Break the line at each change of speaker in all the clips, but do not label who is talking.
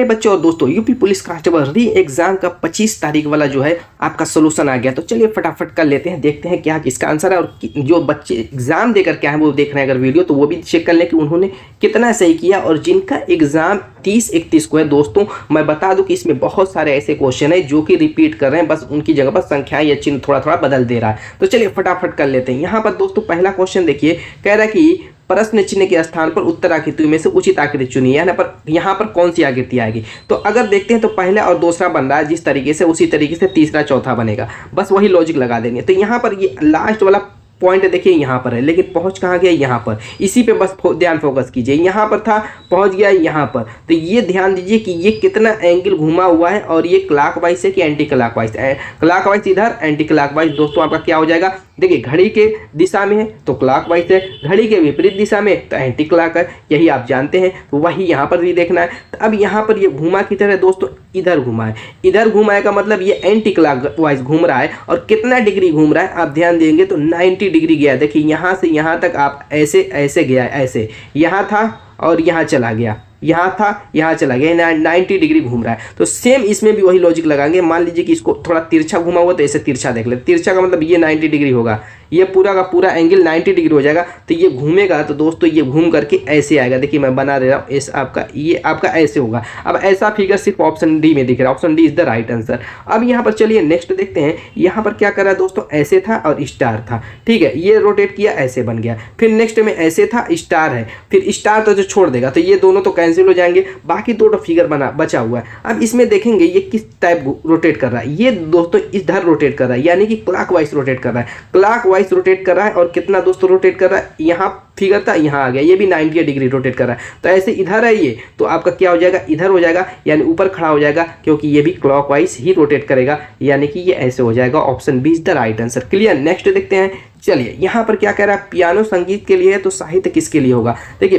प्यारे बच्चों और दोस्तों, यूपी पुलिस कांस्टेबल री एग्जाम का 25 तारीख वाला जो है आपका सोल्यूशन आ गया। तो चलिए फटाफट कर लेते हैं, देखते हैं क्या किसका आंसर है। और जो बच्चे एग्जाम देकर क्या है वो देख रहे हैं अगर वीडियो, तो वो भी चेक कर लें कि उन्होंने कितना सही किया। और जिनका एग्जाम 30-31 को है दोस्तों, मैं बता दूं कि इसमें बहुत सारे ऐसे क्वेश्चन है जो कि रिपीट कर रहे हैं, बस उनकी जगह पर संख्याएं या चिन्ह थोड़ा थोड़ा बदल दे रहा है। तो चलिए फटाफट कर लेते हैं। यहाँ पर दोस्तों पहला क्वेश्चन देखिए, कह रहा है कि प्रश्न चिन्ह के स्थान पर उत्तर आकृति में से उचित आकृति चुनिए। यहाँ पर कौन सी आकृति आएगी। तो अगर देखते हैं तो पहला और दूसरा बन रहा है जिस तरीके से, उसी तरीके से तीसरा चौथा बनेगा, बस वही लॉजिक लगा देंगे। तो यहाँ पर ये लास्ट वाला पॉइंट देखिए यहाँ पर है, लेकिन पहुंच कहाँ गया, यहाँ पर। इसी पे बस ध्यान फोकस कीजिए, यहाँ पर था, पहुंच गया यहाँ पर। तो ये ध्यान दीजिए कि ये कितना एंगल घुमा हुआ है और ये क्लॉकवाइज है कि एंटी क्लॉकवाइज। क्लॉकवाइज इधर, एंटी क्लॉकवाइज दोस्तों आपका क्या हो जाएगा। देखिए घड़ी के दिशा में है तो क्लॉकवाइज है, घड़ी के विपरीत दिशा में तो एंटी क्लॉक है, यही आप जानते हैं। तो वही यहाँ पर भी देखना है। तो अब यहाँ पर ये घुमा किधर है दोस्तों, इधर घुमा है। इधर घुमाए का मतलब ये एंटी क्लॉकवाइज घूम रहा है। और कितना डिग्री घूम रहा है आप ध्यान देंगे तो 90 डिग्री गया। देखिए यहाँ से यहाँ तक आप ऐसे ऐसे गया, ऐसे यहाँ था और यहाँ चला गया, यहाँ था यहाँ चला गया, 90 डिग्री घूम रहा है। तो सेम इसमें भी वही लॉजिक लगाएंगे। मान लीजिए कि इसको थोड़ा तिरछा घुमा हुआ तो ऐसे तिरछा देख ले, तिरछा का मतलब ये 90 डिग्री होगा, ये पूरा का पूरा एंगल 90 डिग्री हो जाएगा। तो ये घूमेगा तो दोस्तों ये घूम करके ऐसे आएगा। देखिए मैं बना दे रहा हूँ, इस आपका ये आपका ऐसे होगा। अब ऐसा फिगर सिर्फ ऑप्शन डी में दिख रहा है, option D is the right answer. अब यहाँ पर चलिए नेक्स्ट देखते हैं। यहाँ पर क्या कर रहा है दोस्तों, ऐसे था और स्टार था, ठीक है, ये रोटेट किया ऐसे बन गया। फिर नेक्स्ट में ऐसे था, स्टार है, फिर स्टार तो जो छोड़ देगा तो ये दोनों तो कैंसिल हो जाएंगे, बाकी दो फिगर बचा हुआ है। अब इसमें देखेंगे ये किस टाइप रोटेट कर रहा है। ये दोस्तों इधर रोटेट कर रहा है, यानी कि क्लॉकवाइज रोटेट कर रहा है, क्लॉकवाइज रोटेट कर रहा है। और कितना दोस्तों रोटेट कर रहा है, यहाँ फिगर था यहाँ आ गया, ये भी 90 डिग्री रोटेट कर रहा है। तो ऐसे इधर है ये, तो आपका क्या हो जाएगा, इधर हो जाएगा, यानी ऊपर खड़ा हो जाएगा, क्योंकि ये भी क्लॉकवाइज ही रोटेट करेगा, यानी कि ये ऐसे हो जाएगा। Option B is the right answer. Clear. Next देखते हैं। चलिए यहाँ पर क्या कह रहा है, पियानो संगीत के लिए है तो साहित्य किसके लिए होगा। देखिए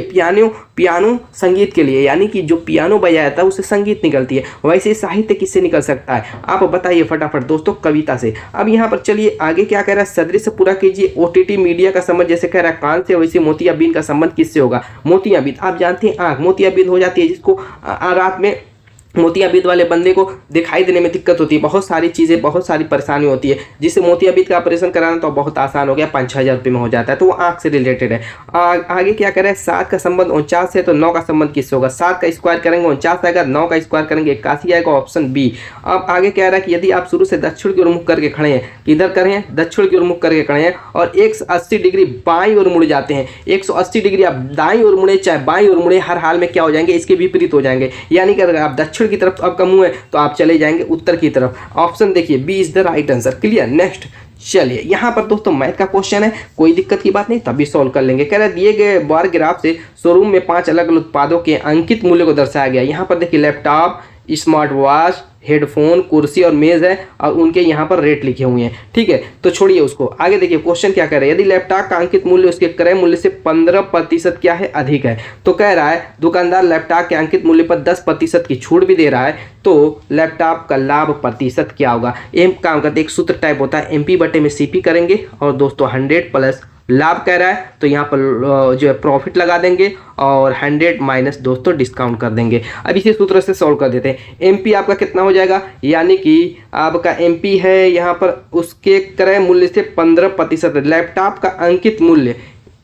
पियानो संगीत के लिए, यानी कि जो पियानो बजाया था उससे संगीत निकलती है, वैसे साहित्य किससे निकल सकता है आप बताइए फटाफट दोस्तों, कविता से। अब यहाँ पर चलिए आगे क्या कह रहा है, सदृश पूरा कीजिए। ओटीटी मीडिया का संबंध जैसे कह रहा है कान से, वैसे मोतियाबिंद का संबंध किससे होगा। मोतियाबिंद आप जानते हैं आँख, मोतियाबिंद हो जाती है जिसको रात में मोतियाबिंद वाले बंदे को दिखाई देने में दिक्कत होती है, बहुत सारी चीज़ें, बहुत सारी परेशानी होती है, जिससे मोतियाबिंद का ऑपरेशन कराना तो बहुत आसान हो गया, 5-6 हज़ार रुपये में हो जाता है। तो वो आँख से रिलेटेड है। आगे क्या कह रहे हैं, 7 का संबंध 49 है तो 9 का संबंध किससे होगा। 7 का स्क्वायर करेंगे 49 आएगा, 9 का स्क्वायर करेंगे 81 आएगा, ऑप्शन बी। अब आगे कह रहा है कि यदि आप शुरू से दक्षिण की ओर मुख करके खड़े हैं, किधर करें, दक्षिण की ओर मुख करके खड़े हैं, और 180 डिग्री बाईं ओर मुड़ जाते हैं, 180 डिग्री आप दाईं ओर मुड़े चाहे बाईं ओर मुड़े, हर हाल में क्या हो जाएंगे, इसके विपरीत हो जाएंगे। यानी कि अगर आप दक्षिण की तरफ आपका मुंह है तो आप चले जाएंगे उत्तर की तरफ। ऑप्शन देखिए B is the right answer. Clear. Next चलिए यहाँ पर दोस्तों मैथ का क्वेश्चन है, कोई दिक्कत की बात नहीं, तभी सॉल्व कर लेंगे। कह रहे हैं दिए गए बार ग्राफ से शोरूम में 5 अलग अलग उत्पादों के अंकित मूल्य को दर्शाया गया। यहाँ पर देखिए लैपटॉप, स्मार्ट वॉच, हेडफोन, कुर्सी और मेज है, और उनके यहाँ पर रेट लिखे हुए हैं, ठीक है। तो छोड़िए उसको, आगे देखिए क्वेश्चन क्या कह रहा है। यदि लैपटॉप का अंकित मूल्य उसके क्रय मूल्य से 15% क्या है, अधिक है, तो कह रहा है दुकानदार लैपटॉप के अंकित मूल्य पर 10% की छूट भी दे रहा है, तो लैपटॉप का लाभ प्रतिशत क्या होगा। काम करते एक सूत्र टाइप होता है, MP/CP करेंगे, और दोस्तों 100 प्लस लाभ कह रहा है तो यहाँ पर जो है प्रॉफिट लगा देंगे, और 100 माइनस दोस्तों डिस्काउंट कर देंगे। अब इसी सूत्र से सॉल्व कर देते हैं। MP आपका कितना हो जाएगा, यानी कि आपका MP है यहाँ पर उसके क्रय मूल्य से 15%, लैपटॉप का अंकित मूल्य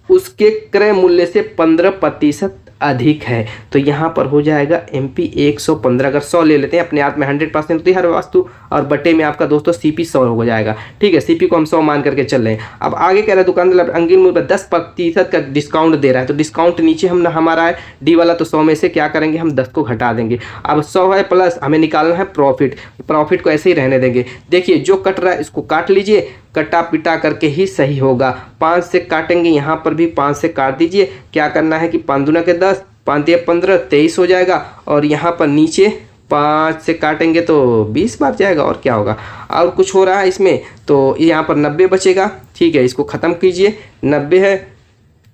उसके क्रय मूल्य से 15% अधिक है, तो यहाँ पर हो जाएगा MP 115। अगर 100 ले लेते हैं, अपने आप में 100% होती है हर वस्तु, और बटे में आपका दोस्तों CP 100 हो जाएगा, ठीक है। CP को हम 100 मान करके चल रहे हैं। अब आगे कह रहा है दुकानदार अंकित मूल्य पर 10% का डिस्काउंट दे रहा है, तो डिस्काउंट नीचे हमारा है डी वाला, तो 100 में से क्या करेंगे हम 10 को घटा देंगे। अब 100 है प्लस हमें निकालना है प्रॉफिट को ऐसे ही रहने देंगे। देखिए जो कट रहा है इसको काट लीजिए, कटा पिटा करके ही सही होगा। 5 से काटेंगे, यहाँ पर भी 5 से काट दीजिए। क्या करना है कि 5 दूना के 10, 5 तिया 15, 23 हो जाएगा, और यहाँ पर नीचे 5 से काटेंगे तो 20 बार जाएगा, और क्या होगा। और कुछ हो रहा है इसमें तो यहाँ पर 90 बचेगा, ठीक है। इसको ख़त्म कीजिए, 90 है।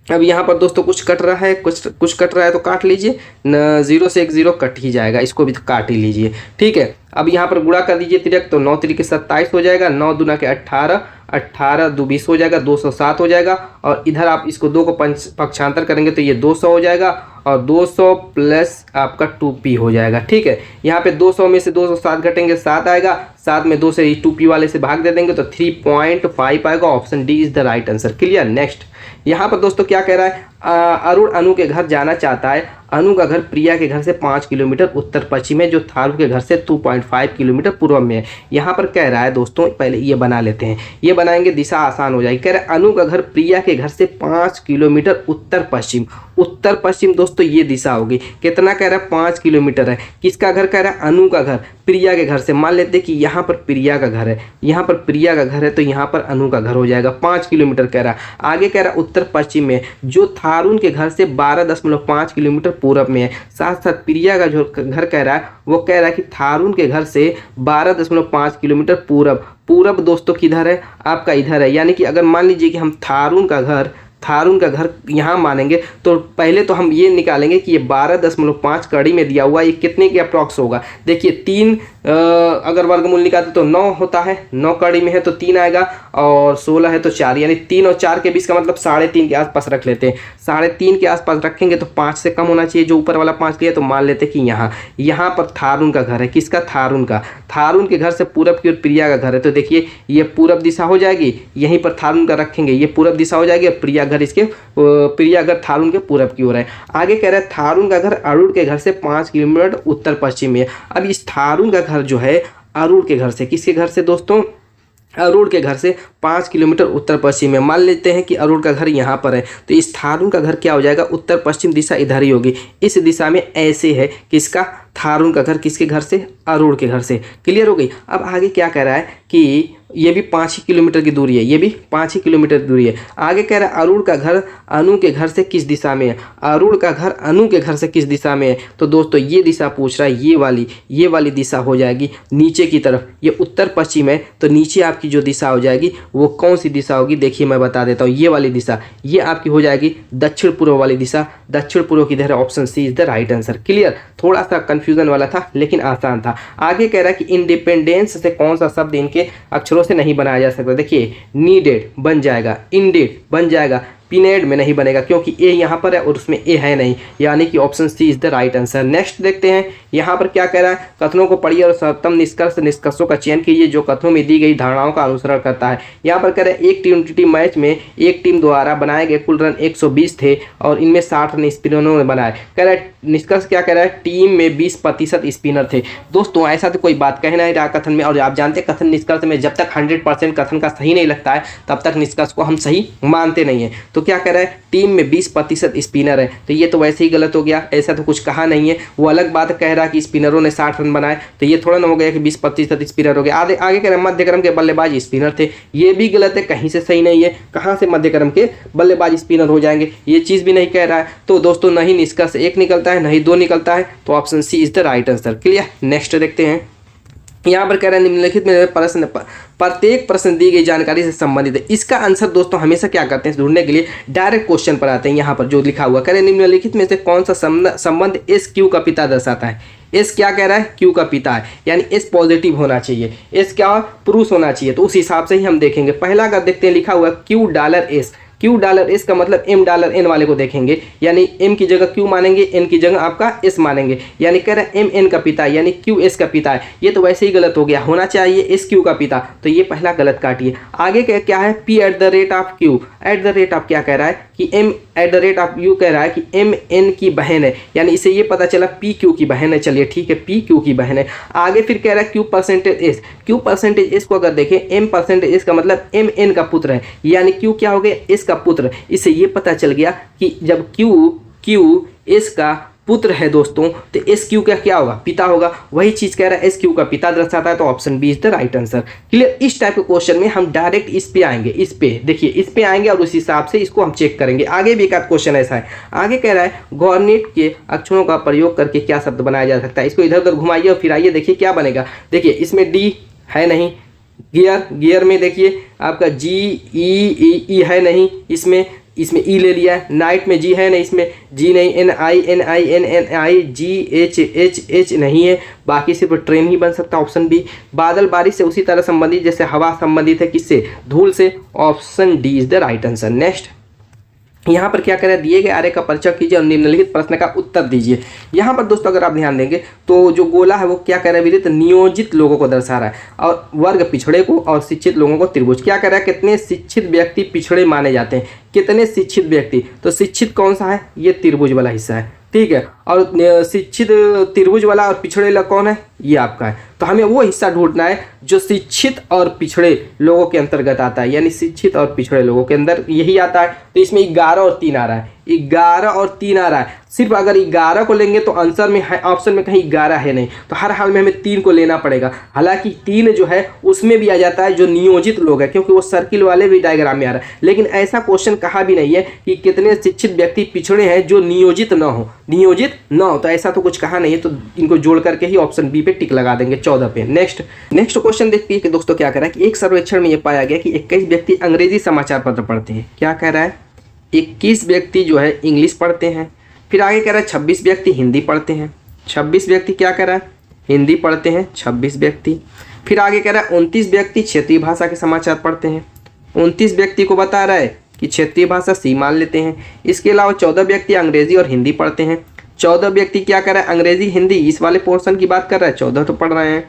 अब यहाँ पर दोस्तों कुछ कट रहा है, कुछ कट रहा है तो काट लीजिए, 0 से एक 0 कट ही जाएगा, इसको भी काट ही लीजिए, ठीक है। अब यहाँ पर गुणा कर दीजिए तिरक, तो 9 तिरक 27 हो जाएगा, 9 दूना के 18, 18 दो 20 हो जाएगा, 207 हो जाएगा। और इधर आप इसको 2 को पक्षांतर करेंगे तो ये 200 हो जाएगा, और 200 प्लस आपका 2p हो जाएगा। ठीक है, यहाँ पे 200 में से 207 घटेंगे 7 आएगा, 7 में 2 से 2p वाले से भाग दे देंगे तो 3.5 आएगा। Option D is the right answer. Clear. Next यहाँ पर दोस्तों क्या कह रहा है, अरुण अनु के घर जाना चाहता है। अनु का घर प्रिया के घर से 5 किलोमीटर उत्तर पश्चिम है, जो थारू के घर से 2.5 किलोमीटर पूर्व में है। यहाँ पर कह रहा है दोस्तों, पहले ये बना लेते हैं, ये बनाएंगे दिशा आसान हो जाएगी। कह रहा है अनु का घर प्रिया के घर से 5 किलोमीटर उत्तर पश्चिम। उत्तर पश्चिम दोस्तों ये दिशा होगी, कितना कह रहा है 5 किलोमीटर है। किसका घर कह रहा है, अनु का घर प्रिया के घर से। मान लेते हैं कि यहाँ पर प्रिया का घर है, यहाँ पर प्रिया का घर है, तो यहाँ पर अनु का घर हो जाएगा। 5 किलोमीटर कह रहा है। आगे कह रहा है उत्तर पश्चिम में, जो थारून के घर से 12.5 किलोमीटर पूरब में है। साथ साथ प्रिया का जो घर कह रहा है वो कह रहा है कि थारून के घर से 12.5 किलोमीटर पूरब। पूरब दोस्तों किधर है, आपका इधर है। यानी कि अगर मान लीजिए कि हम थारून का घर यहाँ मानेंगे तो पहले तो हम ये निकालेंगे कि ये 12.5 कड़ी में दिया हुआ, ये कितने के अप्रॉक्स होगा। देखिए 3 अगर वर्गमूल निकालते तो 9 होता है, 9 कड़ी में है तो 3 आएगा, और 16 है तो 4, यानी 3 और 4 के बीच का मतलब 3.5 के आसपास रख लेते हैं। 3.5 के आसपास रखेंगे तो 5 से कम होना चाहिए, जो ऊपर वाला 5 लिया। तो मान लेते कि यहाँ पर थारून का घर है। किसका, थारून का। थारून के घर से पूरब की ओर प्रिया का घर है, तो देखिए ये पूरब दिशा हो जाएगी, यहीं पर थारून का रखेंगे, ये पूरब दिशा हो जाएगी। और प्रिया घर इसके प्रिया घर थारून के पूरब की ओर है। आगे कह रहा है थारून का घर अरुण के घर से 5 किलोमीटर उत्तर पश्चिम में है। अब इस थारून का घर जो है अरुण के घर से, किसके घर से दोस्तों, अरुण के घर से 5 किलोमीटर उत्तर पश्चिम में। मान लेते हैं कि अरुण का घर यहाँ पर है, तो इस थारून का घर क्या हो जाएगा, उत्तर पश्चिम दिशा इधर ही होगी। इस दिशा में ऐसे है, किसका, थारून का घर किसके घर से, अरुण के घर से। क्लियर हो गई। अब आगे क्या कह रहा है कि ये भी 5 ही किलोमीटर की दूरी है, ये भी 5 ही किलोमीटर की दूरी है। आगे कह रहा है अरुण का घर अनु के घर से किस दिशा में है। अरुण का घर अनु के घर से किस दिशा में है, तो दोस्तों ये दिशा पूछ रहा है, ये वाली दिशा हो जाएगी नीचे की तरफ। ये उत्तर पश्चिम है, तो नीचे आपकी जो दिशा हो जाएगी वो कौन सी दिशा होगी, देखिए मैं बता देता हूँ। ये वाली दिशा, ये आपकी हो जाएगी दक्षिण पूर्व वाली दिशा। दक्षिण पूर्व किधर है, option C is the right answer. Clear. थोड़ा सा कंफ्यूजन वाला था लेकिन आसान था। आगे कह रहा है कि इंडिपेंडेंस से कौन सा शब्द इनके अक्षरों से नहीं बनाया जा सकता। देखिए नीडेड बन जाएगा, इंडेड बन जाएगा, पीनेड में नहीं बनेगा क्योंकि ए यहाँ पर है और उसमें ए है नहीं, यानी कि option C is the right answer. Next देखते हैं यहाँ पर क्या कह रहा है, कथनों को पढ़िए और सर्वोत्तम निष्कर्षों का चयन कीजिए जो कथनों में दी गई धारणाओं का अनुसरण करता है। यहाँ पर कह रहे हैं एक टी20 मैच में एक टीम द्वारा बनाए गए कुल रन 120 थे और इनमें 60 रन स्पिनरों ने बनाए। कह रहा है निष्कर्ष क्या कह रहा है, टीम में 20% स्पिनर थे। दोस्तों ऐसा तो कोई बात कह नहीं रहा कथन में, और आप जानते हैं कथन निष्कर्ष में जब तक 100% कथन का सही नहीं लगता है तब तक निष्कर्ष को हम सही मानते नहीं है। तो क्या कह रहा है, टीम में 20% स्पिनर है, तो ये तो वैसे ही गलत हो गया, ऐसा तो कुछ कहा नहीं है। वो अलग बात कह रहा है कि स्पिनरों ने 60 रन बनाए, तो ये थोड़ा ना हो गया कि 20% स्पिनर हो गया। आगे कह रहे हैं मध्यक्रम के बल्लेबाज स्पिनर थे, ये भी गलत है, कहीं से सही नहीं है। कहाँ से मध्यक्रम के बल्लेबाज स्पिनर हो जाएंगे, ये चीज़ भी नहीं कह रहा है। तो दोस्तों नहीं निष्कर्ष 1 निकलता है, नहीं 2 निकलता है, तो option C is the right answer. Clear. Next देखते हैं, यहाँ पर कह रहे हैं निम्नलिखित में प्रश्न प्रत्येक प्रश्न दी गई जानकारी से संबंधित है। इसका आंसर दोस्तों हमेशा क्या करते हैं, ढूंढने के लिए डायरेक्ट क्वेश्चन पर आते हैं। यहाँ पर जो लिखा हुआ कह रहे हैं निम्नलिखित में से कौन सा संबंध एस क्यू का पिता दर्शाता है। एस क्या कह रहा है, क्यू का पिता है, यानी एस पॉजिटिव होना चाहिए, एस क्या पुरुष होना चाहिए, तो उस हिसाब से ही हम देखेंगे। पहला अगर देखते हैं लिखा हुआ Q dollar S, Q dollar S का मतलब एम डॉलर एन वाले को देखेंगे, यानी एम की जगह क्यू मानेंगे, एन की जगह आपका एस मानेंगे, यानी कह रहे हैं एम एन का पिता है, यानी क्यू एस का पिता है। ये तो वैसे ही गलत हो गया, होना चाहिए एस क्यू का पिता, तो ये पहला गलत काटिए। आगे क्या है, P at the rate of Q, at the rate of क्या कह रहा है कि M at the rate of U कह रहा है कि एम एन की बहन है, यानी इसे ये पता चला पी क्यू की बहन है। चलिए ठीक है, पी क्यू की बहन है। आगे फिर कह रहा है Q percentage S, Q percentage S को अगर देखें एम परसेंटेज एस का मतलब एम एन का पुत्र है, यानी क्यू क्या हो गया, एस का पुत्र। इससे ये पता चल गया कि जब क्यू एस का पुत्र है दोस्तों, तो एस क्यू का क्या होगा, पिता होगा। वही चीज कह रहा है एस क्यू का पिता दर्शाता है, तो option B is the right answer. Clear. इस टाइप के क्वेश्चन में हम डायरेक्ट इस पे आएंगे, इस पे देखिए, इस पे आएंगे और उस हिसाब से इसको हम चेक करेंगे। आगे भी एक आध क्वेश्चन ऐसा है। आगे कह रहा है गवर्नेट के अक्षरों का प्रयोग करके क्या शब्द बनाया जा सकता है। इसको इधर उधर घुमाइए और फिर आइए देखिए क्या बनेगा। देखिए इसमें डी है नहीं, गियर में देखिए आपका जी ई है नहीं, इसमें इसमें ई ले लिया है, नाइट में जी है नहीं, इसमें जी नहीं, NI GH नहीं है, बाकी सिर्फ ट्रेन ही बन सकता है, ऑप्शन बी। बादल बारिश से उसी तरह संबंधित जैसे हवा संबंधित है किससे, धूल से, option D is the right answer. Next यहाँ पर क्या करें, दिए गए आर्य का परिचय कीजिए और निम्नलिखित प्रश्न का उत्तर दीजिए। यहाँ पर दोस्तों अगर आप ध्यान देंगे तो जो गोला है वो क्या कर रहा है विदित, नियोजित लोगों को दर्शा रहा है, और वर्ग पिछड़े को और शिक्षित लोगों को त्रिभुज। क्या कर रहा है, कितने शिक्षित व्यक्ति पिछड़े माने जाते हैं, कितने शिक्षित व्यक्ति, तो शिक्षित कौन सा है, ये त्रिभुज वाला हिस्सा है, ठीक है, और शिक्षित त्रिभुज वाला और पिछड़े वाला कौन है, ये आपका है। तो हमें वो हिस्सा ढूंढना है जो शिक्षित और पिछड़े लोगों के अंतर्गत आता है, यानी शिक्षित और पिछड़े लोगों के अंदर यही आता है। तो इसमें 11 और 3 आ रहा है, 11 और 3 आ रहा है। सिर्फ अगर 11 को लेंगे तो आंसर में है, ऑप्शन में कहीं 11 है नहीं, तो हर हाल में हमें 3 को लेना पड़ेगा। हालांकि 3 जो है उसमें भी आ जाता है जो नियोजित लोग हैं, क्योंकि वो सर्किल वाले भी डायग्राम में आ रहा है। लेकिन ऐसा क्वेश्चन कहा भी नहीं है कि कितने शिक्षित व्यक्ति पिछड़े हैं जो नियोजित न हो, नियोजित न हो, तो ऐसा तो कुछ कहा नहीं है। तो इनको जोड़ करके ही ऑप्शन बी पे टिक लगा देंगे 14 पे। नेक्स्ट क्वेश्चन देखते हैं कि दोस्तों क्या कह रहा है कि एक सर्वेक्षण में यह पाया गया कि 21 व्यक्ति अंग्रेजी समाचार पत्र पढ़ते हैं। क्या कह रहा है, 21 व्यक्ति जो है इंग्लिश पढ़ते हैं। फिर आगे कह रहा है 26 व्यक्ति हिंदी पढ़ते हैं। 26 व्यक्ति क्या कह रहा है, हिंदी पढ़ते हैं 26 व्यक्ति। फिर आगे कह रहा है 29 व्यक्ति क्षेत्रीय भाषा के समाचार पढ़ते हैं। 29 व्यक्ति को बता रहा है कि क्षेत्रीय भाषा सी मान लेते हैं। इसके अलावा 14 व्यक्ति अंग्रेजी और हिंदी पढ़ते हैं। 14 व्यक्ति क्या कर रहा है, अंग्रेजी हिंदी इस वाले पोर्शन की बात कर रहा है, 14 तो पढ़ रहे हैं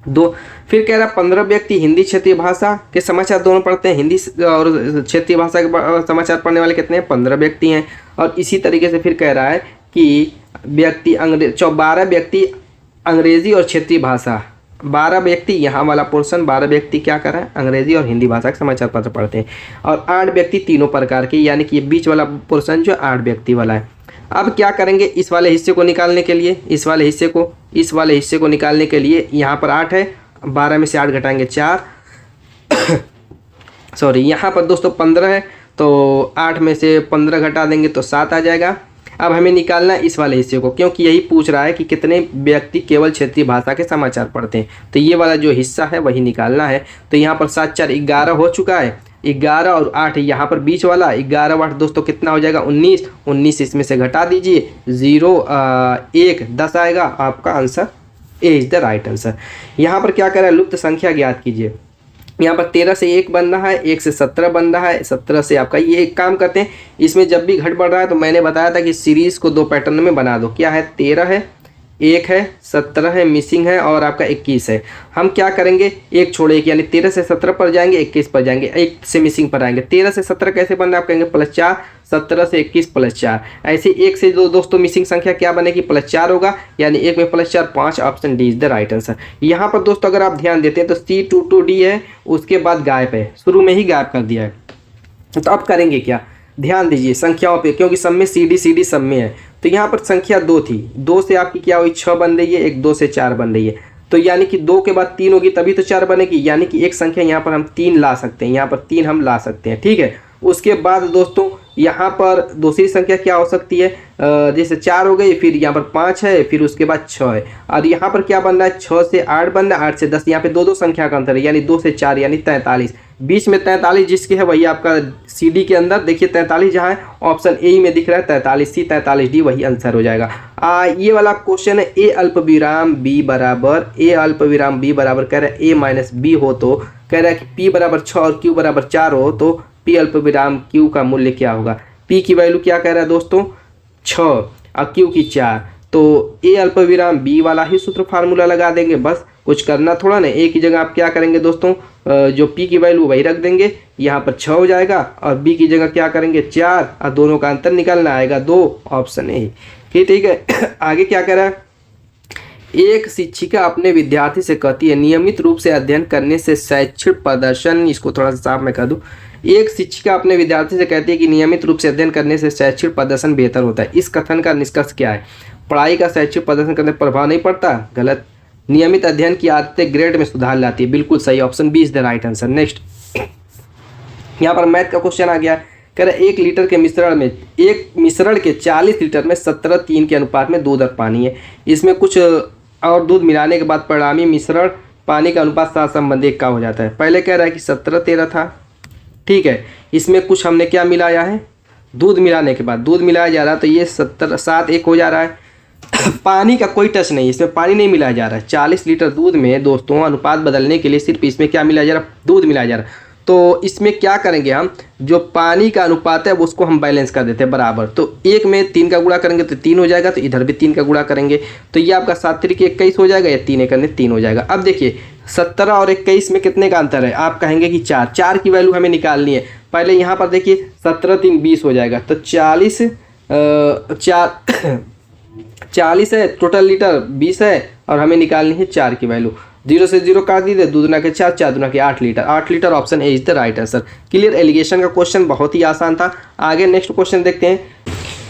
2। फिर कह रहा है 15 व्यक्ति हिंदी क्षेत्रीय भाषा के समाचार दोनों पढ़ते हैं। हिंदी और क्षेत्रीय भाषा के समाचार पढ़ने वाले कितने हैं, 15 व्यक्ति हैं। और इसी तरीके से फिर कह रहा है कि 12 व्यक्ति अंग्रेजी और क्षेत्रीय भाषा, 12 व्यक्ति यहाँ वाला पोर्शन, 12 व्यक्ति क्या कर रहा है, अंग्रेजी और हिंदी भाषा के समाचार पत्र पढ़ते हैं। और 8 व्यक्ति तीनों प्रकार के, यानी कि ये बीच वाला पोर्शन जो 8 व्यक्ति वाला है। अब क्या करेंगे, इस वाले हिस्से को निकालने के लिए, इस वाले हिस्से को निकालने के लिए यहाँ पर 8 है, 12 में से 8 घटाएंगे 4 सॉरी, यहाँ पर दोस्तों 15 है, तो 8 में से 15 घटा देंगे तो 7 आ जाएगा। अब हमें निकालना है इस वाले हिस्से को, क्योंकि यही पूछ रहा है कि कितने व्यक्ति केवल क्षेत्रीय भाषा के समाचार पढ़ते हैं, तो ये वाला जो हिस्सा है वही निकालना है। तो यहाँ पर 7 4 11 हो चुका है, 11 और 8 यहाँ पर बीच वाला, 11 8 दोस्तों कितना हो जाएगा, 19 इसमें से घटा दीजिए, 0 1 10 आएगा। आपका answer A is the right answer. यहाँ पर क्या कर रहा है, लुप्त संख्या ज्ञात कीजिए। यहाँ पर 13 से 1 बन रहा है, 1 से 17 बन रहा है, 17 से आपका ये एक काम करते हैं, इसमें जब भी घट बढ़ रहा है तो मैंने बताया था कि सीरीज़ को 2 पैटर्न में बना दो। क्या है, 13 है, 1 है, 17 है, मिसिंग है, और आपका 21 है। हम क्या करेंगे, एक छोड़े एक, यानी 13 से 17 पर जाएंगे, 21 पर जाएंगे, 1 से मिसिंग पर आएंगे। 13 से 17 कैसे बनना है, आप कहेंगे +4, 17 से 21 +4। ऐसे 1 से 2 दोस्तों मिसिंग संख्या क्या बनेगी, +4 होगा, यानी 1 में +4 5, option D is the right answer. यहाँ पर दोस्तों अगर आप ध्यान देते हैं तो C22D है, उसके बाद गायब है, शुरू में ही गायब कर दिया है। तो अब करेंगे क्या, ध्यान दीजिए संख्याओं पे, क्योंकि सब में CD सब में है। तो यहाँ पर संख्या 2 थी, 2 से आपकी क्या हुई, 6 बन रही है, एक 2 से 4 बन रही है। तो यानी कि 2 के बाद 3 होगी तभी तो 4 बनेगी, यानी कि एक संख्या यहाँ पर हम 3 ला सकते हैं, यहाँ पर 3 हम ला सकते हैं, ठीक है। उसके बाद दोस्तों यहाँ पर दूसरी संख्या क्या हो सकती है, जैसे 4 हो गई, फिर यहाँ पर 5 है, फिर उसके बाद 6 है, और यहाँ पर क्या बन रहा है, 6 से 8 बन रहा है, 8 से 10, यहाँ पे 2 संख्या का अंतर है, यानी 2 से 4 यानी 43। बीच में 43 जिसकी है वही आपका CD के अंदर देखिए 43 जहाँ है, ऑप्शन ए में दिख रहा है 43C 43D वही आंसर हो जाएगा। ये वाला क्वेश्चन है A अल्पविराम B बराबर, A अल्पविराम B बराबर कह रहा है A - B हो, तो कह रहा है कि P बराबर 6 और Q बराबर 4 हो, तो P अल्पविराम Q का मूल्य क्या होगा। P की वैल्यू क्या कह रहा है दोस्तों, 6 और Q की 4, तो A अल्पविराम B वाला ही सूत्र फार्मूला लगा देंगे, बस कुछ करना थोड़ा ना। A की जगह आप क्या करेंगे दोस्तों, जो P की वैल्यू वही रख देंगे, यहाँ पर 6 हो जाएगा, और B की जगह क्या करेंगे 4, और दोनों का अंतर निकालना आएगा 2, ऑप्शन ए। ठीक है। आगे क्या कह रहा है, एक शिक्षिका अपने विद्यार्थी से कहती है नियमित रूप से अध्ययन करने से शैक्षिक प्रदर्शन, इसको थोड़ा सा साफ मैं कह दूँ, एक शिक्षिका अपने विद्यार्थी से कहती है कि नियमित रूप से अध्ययन करने से शैक्षिक प्रदर्शन बेहतर होता है। इस कथन का निष्कर्ष क्या है, पढ़ाई का शैक्षिक प्रदर्शन करने पर प्रभाव नहीं पड़ता, गलत। नियमित अध्ययन की आदतें ग्रेड में सुधार लाती है, बिल्कुल सही, option B is the right answer. Next यहाँ पर मैथ का क्वेश्चन आ गया, कह रहा 1 लीटर के मिश्रण में, एक मिश्रण के 40 लीटर में 17:3 के अनुपात में दूध और पानी है। इसमें कुछ और दूध मिलाने के बाद परिणामी मिश्रण पानी का अनुपात सहसंबंधी का हो जाता है। पहले कह रहा है कि 17 13 था, ठीक है। इसमें कुछ हमने क्या मिलाया है, दूध मिलाने के बाद दूध मिलाया जा रहा है, तो ये 70 7 1 हो जा रहा है। पानी का कोई टच नहीं, इसमें पानी नहीं मिलाया जा रहा है। 40 लीटर दूध में दोस्तों अनुपात बदलने के लिए सिर्फ इसमें क्या मिलाया जा रहा है, दूध मिलाया जा रहा है। तो इसमें क्या करेंगे हम, जो पानी का अनुपात है उसको हम बैलेंस कर देते हैं बराबर। तो 1 में 3 का गुणा करेंगे तो 3 हो जाएगा, तो इधर भी 3 का गुणा करेंगे, तो ये आपका 7 त्रिक 21 हो जाएगा, या 3 एक 3 हो जाएगा। अब देखिए 17 और 21 में कितने का अंतर है, आप कहेंगे कि 4 की वैल्यू हमें निकालनी है। पहले यहाँ पर देखिए 17 3 20 हो जाएगा, तो 40 है, टोटल लीटर 20 है, और हमें निकालनी है 4 की वैल्यू। 0 से 0 काट दीजिए, 2 दूना के 4, 4 दूना के 8 litre. 8 litre option A is the right answer. Clear. Alligation का क्वेश्चन बहुत ही आसान था। आगे नेक्स्ट क्वेश्चन देखते हैं।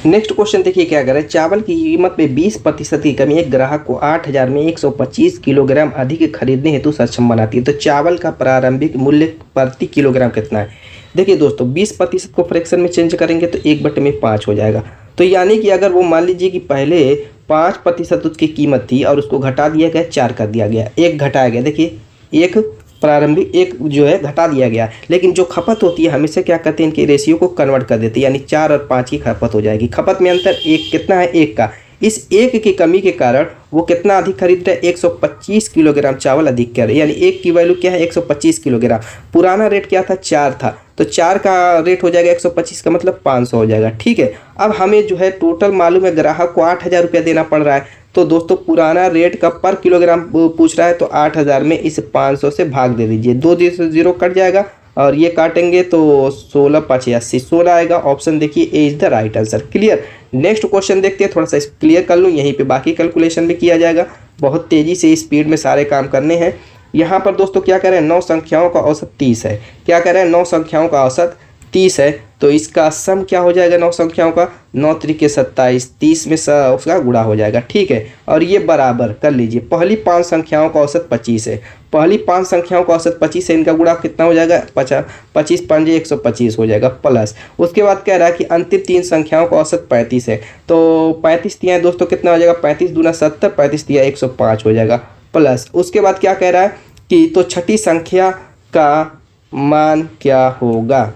नेक्स्ट क्वेश्चन देखिए क्या करें, चावल की कीमत में 20% की कमी एक ग्राहक को 8000 में 125 किलोग्राम अधिक खरीदने हेतु सक्षम बनाती है। तो चावल का प्रारंभिक मूल्य प्रति किलोग्राम कितना है। देखिए दोस्तों 20% को फ्रैक्शन में चेंज करेंगे तो 1/5 हो जाएगा। तो यानी कि अगर वो मान लीजिए कि पहले 5% उसकी कीमत थी और उसको घटा दिया गया, 4 कर दिया गया, 1 घटाया गया। देखिए एक प्रारंभिक 1 जो है घटा दिया गया, लेकिन जो खपत होती है हमेशा क्या करते हैं, इनके रेशियो को कन्वर्ट कर देते हैं, यानी 4 और 5 की खपत हो जाएगी। खपत में अंतर 1 कितना है, 1 का। इस 1 की कमी के कारण वो कितना अधिक खरीद रहा है, 125 किलोग्राम चावल अधिक कर रहे हैं, यानी 1 की वैल्यू क्या है, 125 किलोग्राम। पुराना रेट क्या था, 4 था, तो 4 का रेट हो जाएगा 125 का मतलब 500 हो जाएगा। ठीक है। अब हमें जो है टोटल मालूम है ग्राहक को 8000 रुपया देना पड़ रहा है, तो दोस्तों पुराना रेट का पर किलोग्राम पूछ रहा है, तो 8000 में इस 500 से भाग दे दीजिए, 2 से 0 कट जाएगा, और ये काटेंगे तो 16 5 80 16 आएगा। ऑप्शन देखिए A is the right answer. Clear. Next question देखते हैं, थोड़ा सा क्लियर कर लूँ, यहीं पे बाकी कैलकुलेशन भी किया जाएगा। बहुत तेज़ी से स्पीड में सारे काम करने हैं। यहाँ पर दोस्तों क्या कह रहे हैं, 9 संख्याओं का औसत 30 है। क्या कह रहे हैं, 9 संख्याओं का औसत 30 है, तो इसका सम क्या हो जाएगा 9 संख्याओं का, 9 त्रिके 27, 30 में उसका गुणा हो जाएगा। ठीक है। और ये बराबर कर लीजिए, पहली 5 संख्याओं का औसत 25 है, पहली 5 संख्याओं का औसत 25 है, इनका गुणा कितना हो जाएगा, 25 5 125 हो जाएगा, प्लस उसके बाद कह रहा है कि अंतिम 3 संख्याओं का औसत 35 है, तो 35 दिया है दोस्तों, कितना हो जाएगा, 35 दूना 70, 35 दिया 105 हो जाएगा, प्लस उसके बाद क्या कह रहा है कि तो छठी संख्या का मान क्या होगा,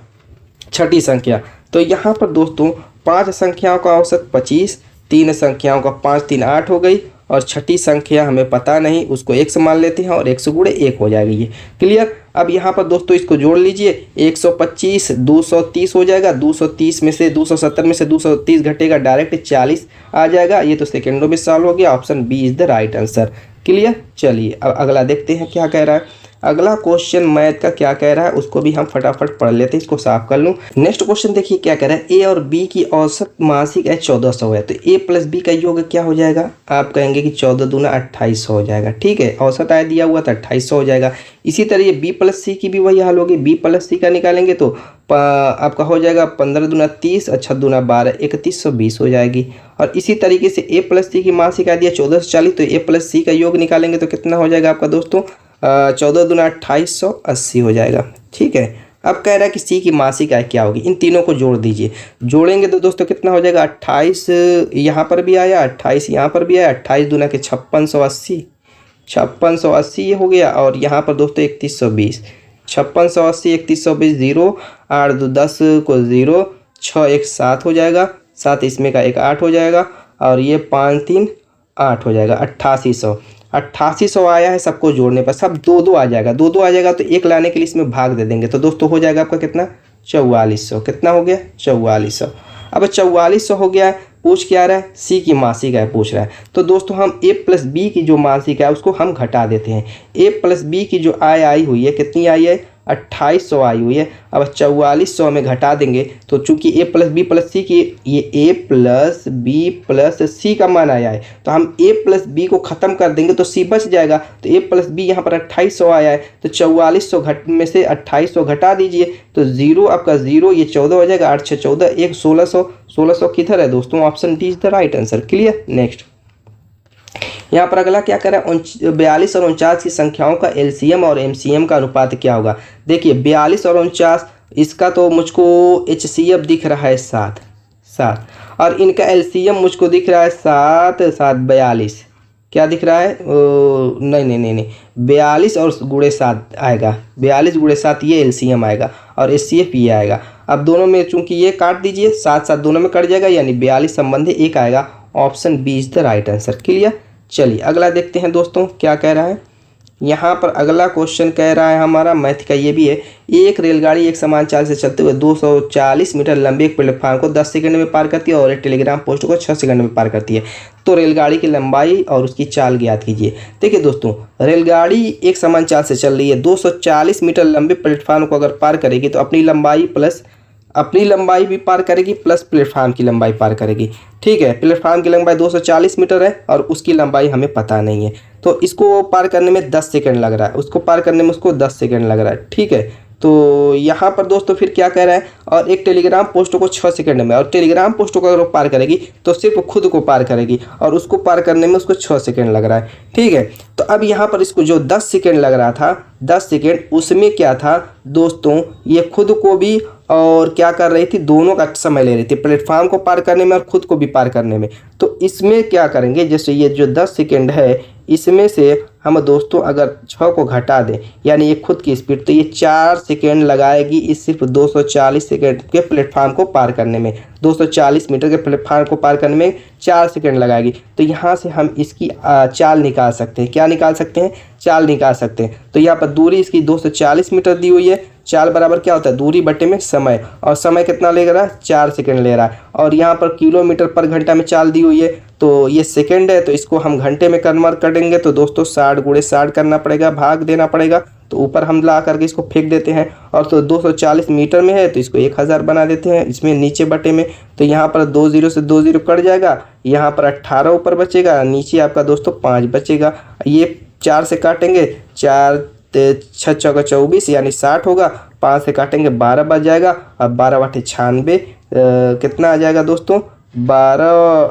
छठी संख्या। तो यहाँ पर दोस्तों 5 संख्याओं का औसत 25, 3 संख्याओं का 5 3 8 हो गई, और छठी संख्या हमें पता नहीं, उसको 1 से मान लेते हैं, और 1 से गुणे 1 हो जाएगी ये। क्लियर। अब यहाँ पर दोस्तों इसको जोड़ लीजिए, 125 230 हो जाएगा, 230 में से 270 में से 230 घटेगा, डायरेक्ट 40 आ जाएगा। ये तो सेकेंडों में सॉल्व हो गया। Option B is the right answer. Clear. चलिए अब अगला देखते हैं क्या कह रहा है। अगला क्वेश्चन मैथ का क्या कह रहा है उसको भी हम फटाफट पढ़ लेते हैं, इसको साफ कर लूँ। नेक्स्ट क्वेश्चन देखिए क्या कह रहा है, ए और बी की औसत मासिक आय 1400 है, तो ए प्लस बी का योग क्या हो जाएगा, आप कहेंगे कि 14 दूना 2800 हो जाएगा। ठीक है। औसत आय दिया हुआ था 2800 हो जाएगा। इसी तरह बी प्लस सी की भी वही हाल होगी, बी प्लस सी का निकालेंगे तो आपका हो जाएगा 15 दूना 30, 6 दूना 12, 3120 हो जाएगी। और इसी तरीके से ए प्लस सी की मासिक आय दिया 1440, तो ए प्लस सी का योग निकालेंगे तो कितना हो जाएगा आपका दोस्तों, 14 दूना 2880 हो जाएगा। ठीक है। अब कह रहा है कि सी की मासिक आय क्या होगी, इन तीनों को जोड़ दीजिए। जोड़ेंगे तो दोस्तों कितना हो जाएगा, 28 यहाँ पर भी आया, 28 यहाँ पर भी आया, 28 दूना के 5680, 5680 ये हो गया, और यहाँ पर दोस्तों 3120, 5680 3120, 0 8 2 10 को 0, 6 1 7 हो जाएगा, 7 इसमें का 1 8 हो जाएगा, और ये 5 3 8 हो जाएगा, 8800 आया है। सबको जोड़ने पर सब 2 आ जाएगा, 2 आ जाएगा, तो 1 लाने के लिए इसमें भाग दे देंगे, तो दोस्तों हो जाएगा आपका कितना, 4400। कितना हो गया, 4400। अब 4400 हो गया। पूछ क्या रहा है, सी की मासिक आय पूछ रहा है, तो दोस्तों हम ए प्लस बी की जो मासिक आय उसको हम घटा देते हैं। ए प्लस बी की जो आय आई हुई है, कितनी आई है, 2800 आई हुई है। अब 4400 में घटा देंगे, तो चूंकि ए प्लस बी प्लस सी की, ये ए प्लस बी प्लस सी का मान आया है, तो हम ए प्लस बी को ख़त्म कर देंगे तो सी बच जाएगा। तो ए प्लस बी यहाँ पर 2800 आया है, तो 4400 में से 2800 घटा दीजिए, तो 0 आपका 0, ये 14 हो जाएगा, 8 6 14, 1 1600, 1600 किधर है दोस्तों, option D is the right answer. Clear. Next यहाँ पर अगला क्या कर रहा है, 42 और 49 की संख्याओं का एलसीएम और एमसीएम का अनुपात क्या होगा। देखिए 42 और 49, इसका तो मुझको एचसीएफ दिख रहा है 7, और इनका एलसीएम मुझको दिख रहा है 7 7 42, क्या दिख रहा है, नहीं नहीं नहीं नहीं, 42 और गुणे 7 आएगा, 42 गुणे 7 ये एलसीएम आएगा और एचसीएफ ये आएगा। अब दोनों में चूंकि ये काट दीजिए, 7 7 दोनों में कट जाएगा, यानी 42 संबंधी 1 आएगा। Option B is the right answer. Clear. चलिए अगला देखते हैं दोस्तों क्या कह रहा है। यहाँ पर अगला क्वेश्चन कह रहा है हमारा मैथ का, ये भी है। एक रेलगाड़ी एक समान चाल से चलते हुए 240 मीटर लंबे एक प्लेटफार्म को 10 सेकंड में पार करती है और एक टेलीग्राम पोस्ट को 6 सेकंड में पार करती है। तो रेलगाड़ी की लंबाई और उसकी चाल ज्ञात कीजिए। देखिए दोस्तों, रेलगाड़ी एक समान चाल से चल रही है, 240 मीटर लंबे प्लेटफार्म को अगर पार करेगी तो अपनी लंबाई भी पार करेगी प्लस प्लेटफार्म की लंबाई पार करेगी। ठीक है, प्लेटफार्म की लंबाई 240 मीटर है और उसकी लंबाई हमें पता नहीं है, तो इसको पार करने में 10 सेकंड लग रहा है, उसको पार करने में उसको 10 सेकंड लग रहा है। ठीक है, तो यहाँ पर दोस्तों फिर क्या कह रहा है, और एक टेलीग्राम पोस्ट को 6 सेकंड में, और टेलीग्राम पोस्ट को अगर वो पार करेगी तो सिर्फ खुद को पार करेगी और उसको पार करने में उसको 6 सेकंड लग रहा है। ठीक है, तो अब यहाँ पर इसको जो 10 सेकंड लग रहा था, 10 सेकंड, उसमें क्या था दोस्तों, ये खुद को भी और क्या कर रही थी, दोनों का समय ले रही थी, प्लेटफार्म को पार करने में और खुद को भी पार करने में। तो इसमें क्या करेंगे, जैसे ये जो 10 सेकंड है, इसमें से हम दोस्तों अगर 6 को घटा दें, यानी ये खुद की स्पीड, तो ये 4 सेकंड लगाएगी इस सिर्फ 240 सेकंड के प्लेटफार्म को पार करने में, 240 मीटर के प्लेटफार्म को पार करने में 4 सेकंड लगाएगी। तो यहाँ से हम इसकी चाल निकाल सकते हैं। क्या निकाल सकते हैं, चाल निकाल सकते हैं। तो यहाँ पर दूरी इसकी 240 मीटर दी हुई है, चाल बराबर क्या होता है, दूरी बटे में समय, और समय कितना ले रहा है, 4 सेकंड ले रहा है, और यहाँ पर किलोमीटर पर घंटा में चाल दी हुई है, तो ये सेकंड है, तो इसको हम घंटे में कन्वर्ट करेंगे तो दोस्तों 60 गुणे 60 करना पड़ेगा, भाग देना पड़ेगा, तो ऊपर हम ला करके इसको फेंक देते हैं। और तो 240 मीटर में है तो इसको 1000 बना देते हैं इसमें नीचे बटे में, तो यहाँ पर 2 0 से 2 0 कट जाएगा, यहाँ पर 18 ऊपर बचेगा, नीचे आपका दोस्तों 5 बचेगा। ये 4 से काटेंगे, 4 6 चौका 24 यानी 60 होगा, 5 से काटेंगे 12 बच जाएगा, अब 12 बटे 96 कितना आ जाएगा दोस्तों, 12,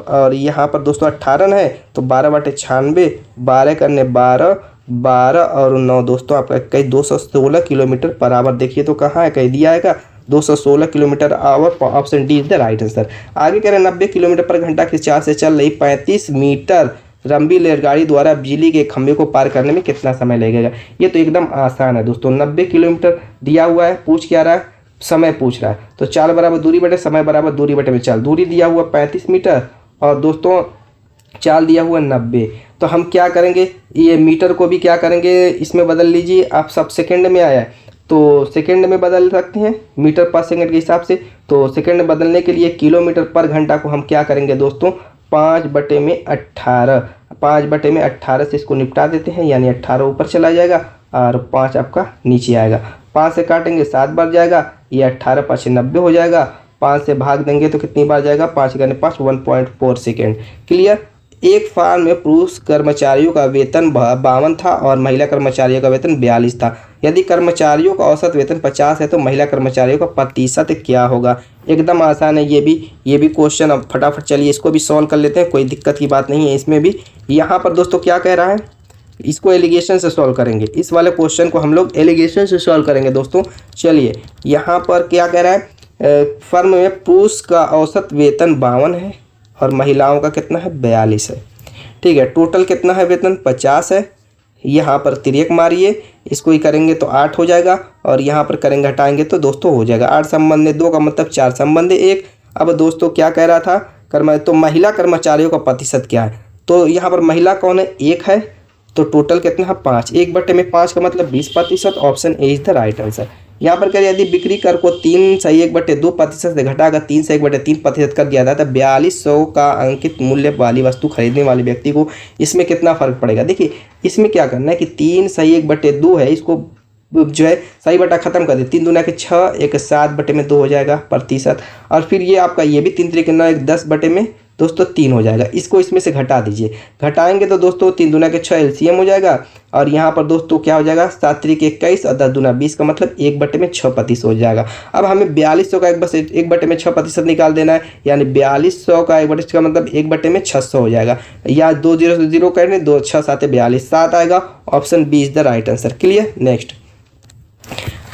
और यहाँ पर दोस्तों 18 है तो 12 बटे 96, 12 करने 12, 12 और 9 दोस्तों आपका कहीं 216 किलोमीटर पर आवर। देखिए तो कहाँ है, कहीं दिया है 216 kilometre our. Option D is the right answer. आगे कह रहे हैं 90 किलोमीटर पर घंटा की चाल से चल रही 35 मीटर लंबी रेलगाड़ी द्वारा बिजली के खंभे को पार करने में कितना समय लगेगा। ये तो एकदम आसान है दोस्तों, 90 किलोमीटर दिया हुआ है, पूछ क्या रहा है, समय पूछ रहा है, तो चाल बराबर दूरी बटे समय बराबर दूरी बटे में चाल। दूरी दिया हुआ 35 मीटर और दोस्तों चाल दिया हुआ 90, तो हम क्या करेंगे, ये मीटर को भी क्या करेंगे इसमें बदल लीजिए आप, सब सेकंड में आया है तो सेकंड में बदल सकते हैं मीटर पर सेकंड के हिसाब से। तो सेकंड बदलने के लिए किलोमीटर पर घंटा को हम क्या करेंगे दोस्तों, 5 बटे में 18, 5 बटे में 18 से इसको निपटा देते हैं, यानी 18 ऊपर चला जाएगा और 5 आपका नीचे आएगा। 5 से काटेंगे 7 बार जाएगा, ये 18 5 90 हो जाएगा, 5 से भाग देंगे तो कितनी बार जाएगा, 5 करने 5 1.4 सेकेंड। क्लियर। एक फार्म में पुरुष कर्मचारियों का वेतन 52 था और महिला कर्मचारियों का वेतन 42 था। यदि कर्मचारियों का औसत वेतन 50 है तो महिला कर्मचारियों का प्रतिशत क्या होगा। एकदम आसान है ये भी क्वेश्चन। अब फटाफट चलिए इसको भी सॉल्व कर लेते हैं, कोई दिक्कत की बात नहीं है इसमें भी। यहाँ पर दोस्तों क्या कह रहा है, इसको एलिगेशन से सॉल्व करेंगे, इस वाले क्वेश्चन को हम लोग एलिगेशन से सॉल्व करेंगे दोस्तों। चलिए यहाँ पर क्या कह रहा है, फर्म में पुरुष का औसत वेतन 52 है और महिलाओं का कितना है 42 है। ठीक है, टोटल कितना है वेतन 50 है। यहाँ पर तिरक मारिए, इसको ही करेंगे तो 8 हो जाएगा और यहाँ पर करेंगे हटाएंगे तो दोस्तों हो जाएगा 8 संबंध 2 का मतलब 4 संबंध 1। अब दोस्तों क्या कह रहा था तो महिला कर्मचारियों का प्रतिशत क्या है, तो यहाँ पर महिला कौन है 1 है, तो टोटल कितना है 5, 1 बटे में 5 का मतलब 20%। Option A is the right answer. यहाँ पर करिए यदि बिक्री कर को 3/1/2% से घटाकर 3/1/3% कर दिया जाता है 4200 का अंकित मूल्य वाली वस्तु खरीदने वाले व्यक्ति को इसमें कितना फर्क पड़ेगा। देखिए इसमें क्या करना है कि 3/1/2 है, इसको जो है सही बटा खत्म कर दे, 3 दूना के 6, 1 7 बटे में 2 हो जाएगा प्रतिशत, और फिर ये आपका ये भी 3 3 9 1 10 बटे में दोस्तों 3 हो जाएगा। इसको इसमें से घटा दीजिए, घटाएंगे तो दोस्तों 3 दूना के 6 एलसीएम हो जाएगा और यहाँ पर दोस्तों क्या हो जाएगा 7 3 21 और 10 दूना 20 का मतलब 1 बटे में 6% हो जाएगा। अब हमें 4200 का 1 बटे में 6% निकाल देना है, यानी 4200 का 1 बटे का मतलब 1 बटे में 600 हो जाएगा, या 2 0 से 0 करने 2 6 7 42 7 आएगा। Option B is the right answer. Clear. Next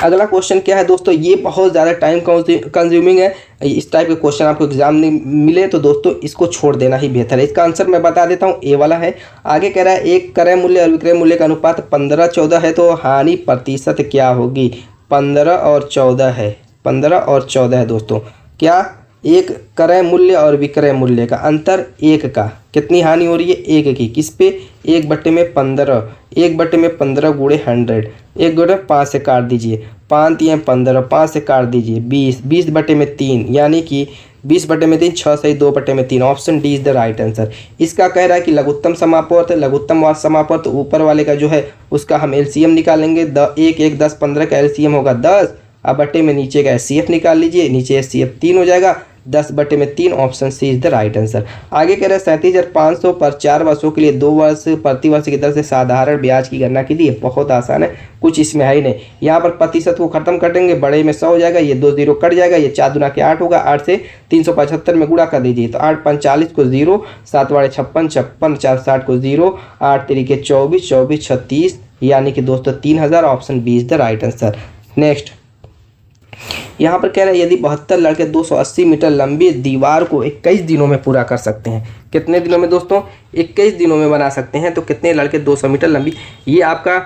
अगला क्वेश्चन क्या है दोस्तों, ये बहुत ज़्यादा टाइम कंज्यूमिंग है। इस टाइप के क्वेश्चन आपको एग्जाम में मिले तो दोस्तों इसको छोड़ देना ही बेहतर है। इसका आंसर मैं बता देता हूँ, ए वाला है। आगे कह रहा है एक क्रय मूल्य और विक्रय मूल्य का अनुपात 15-14 है तो हानि प्रतिशत क्या होगी। 15 और 14 है, 15 और 14 है दोस्तों। क्या एक क्रय मूल्य और विक्रय मूल्य का अंतर, एक का कितनी हानि हो रही है, एक की। किस पे, 1/15, 1/15 गुणे 100, 1/5 से काट दीजिए, 5 तियां 15, 5 से काट दीजिए 20, 20/3 यानी कि 20/3, 6 सही 2/3। Option D is the right answer. इसका कह रहा है कि लघुत्तम समापवर्त, लघुत्तम समापवर्त ऊपर वाले का जो है उसका हम एलसीएम निकालेंगे। 1 1 10 15 का एलसीएम होगा 10, अब बटे में नीचे का एचसीएफ निकाल लीजिए, नीचे एचसीएफ 3 हो जाएगा, 10/3। Option C is the right answer. आगे कह रहे हैं 37,500 पर 4 वर्षों के लिए 2 वर्ष प्रति वर्ष की दर से साधारण ब्याज की गणना कीजिए। बहुत आसान है, कुछ इसमें है ही नहीं। यहाँ पर प्रतिशत को खत्म कर देंगे, बड़े में 100 हो जाएगा, ये 2 0 कट जाएगा, ये 4 दूना के 8 होगा, 8 से 375 में गुणा कर दीजिए तो 8 5 40 को 0, 7 वाड़े 56, 56 4 60 को 0, 8 तरीके 24, 24 36 यानी कि दोस्तों 3000। Option B is the right answer. Next यहाँ पर कह रहे हैं यदि 72 लड़के 280 मीटर लंबी दीवार को 21 दिनों में पूरा कर सकते हैं। कितने दिनों में दोस्तों, 21 दिनों में बना सकते हैं। तो कितने लड़के 200 मीटर लंबी, ये आपका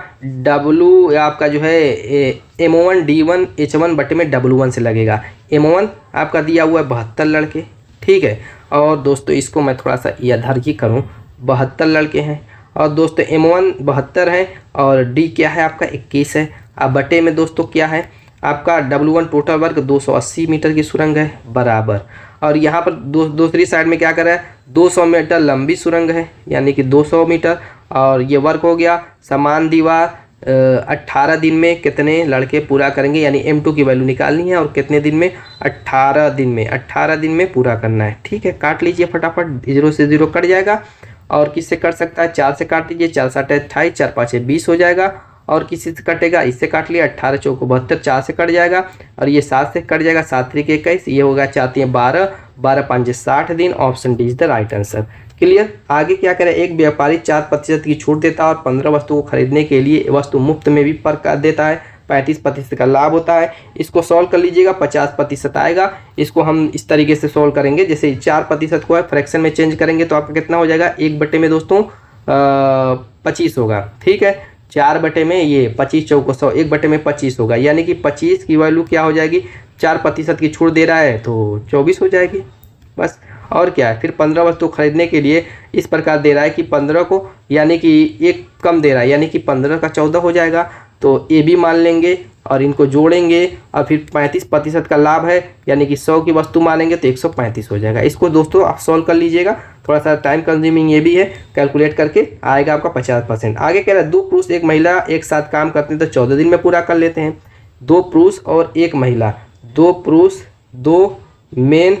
W आपका जो है M1 D1 H1 बटे में W1 से लगेगा। M1 आपका दिया हुआ है 72 लड़के, ठीक है। और दोस्तों इसको मैं थोड़ा सा इधर की करूँ, 72 लड़के हैं और दोस्तों M1 72 है और D क्या है आपका 21 है। अब बटे में दोस्तों क्या है आपका W1 टोटल वर्क 280 मीटर की सुरंग है बराबर। और यहाँ पर दूसरी साइड में क्या कर रहा है, 200 मीटर लंबी सुरंग है यानी कि 200 मीटर और ये वर्क हो गया। समान दीवार 18 दिन में कितने लड़के पूरा करेंगे, यानी M2 की वैल्यू निकालनी है और कितने दिन में, 18 दिन में, 18 दिन में पूरा करना है, ठीक है। काट लीजिए फटाफट, 0 से 0 कट जाएगा। और किससे कट सकता है, 4 से काट लीजिए, 4 7 28, 4 5 20 हो जाएगा। और किसी से कटेगा, इससे काट लिया, 18 चौको 72, 4 से कट जाएगा और ये 7 से कट जाएगा, 7 3 21, ये होगा 4 3 12, 12 5 60 दिन। Option D is the right answer. Clear. आगे क्या करें, एक व्यापारी 4% की छूट देता है और 15 वस्तु को खरीदने के लिए वस्तु मुफ्त में भी पर देता है, 35% का लाभ होता है। इसको सॉल्व कर लीजिएगा, 50% आएगा। इसको हम इस तरीके से सॉल्व करेंगे, जैसे 4% को है फ्रैक्शन में चेंज करेंगे तो आपका कितना हो जाएगा, 1 बटे में दोस्तों 25 होगा, ठीक है। 4 बटे में ये 25 चौको 100, 1 बटे में 25 होगा, यानी कि 25 की वैल्यू क्या हो जाएगी, 4% की छूट दे रहा है तो 24 हो जाएगी बस। और क्या है, फिर 15 वस्तु खरीदने के लिए इस प्रकार दे रहा है कि 15 को यानी कि एक कम दे रहा है, यानी कि 15 का 14 हो जाएगा। तो ये भी मान लेंगे और इनको जोड़ेंगे और फिर 35% का लाभ है, यानी कि 100 की वस्तु मानेंगे तो 135 हो जाएगा। इसको दोस्तों आप सॉल्व कर लीजिएगा, थोड़ा सा टाइम कंज्यूमिंग ये भी है, कैलकुलेट करके आएगा आपका 50%। आगे कह रहा है 2 पुरुष 1 महिला एक साथ काम करते हैं तो 14 दिन में पूरा कर लेते हैं। 2 पुरुष और 1 महिला, 2 पुरुष 2 मेन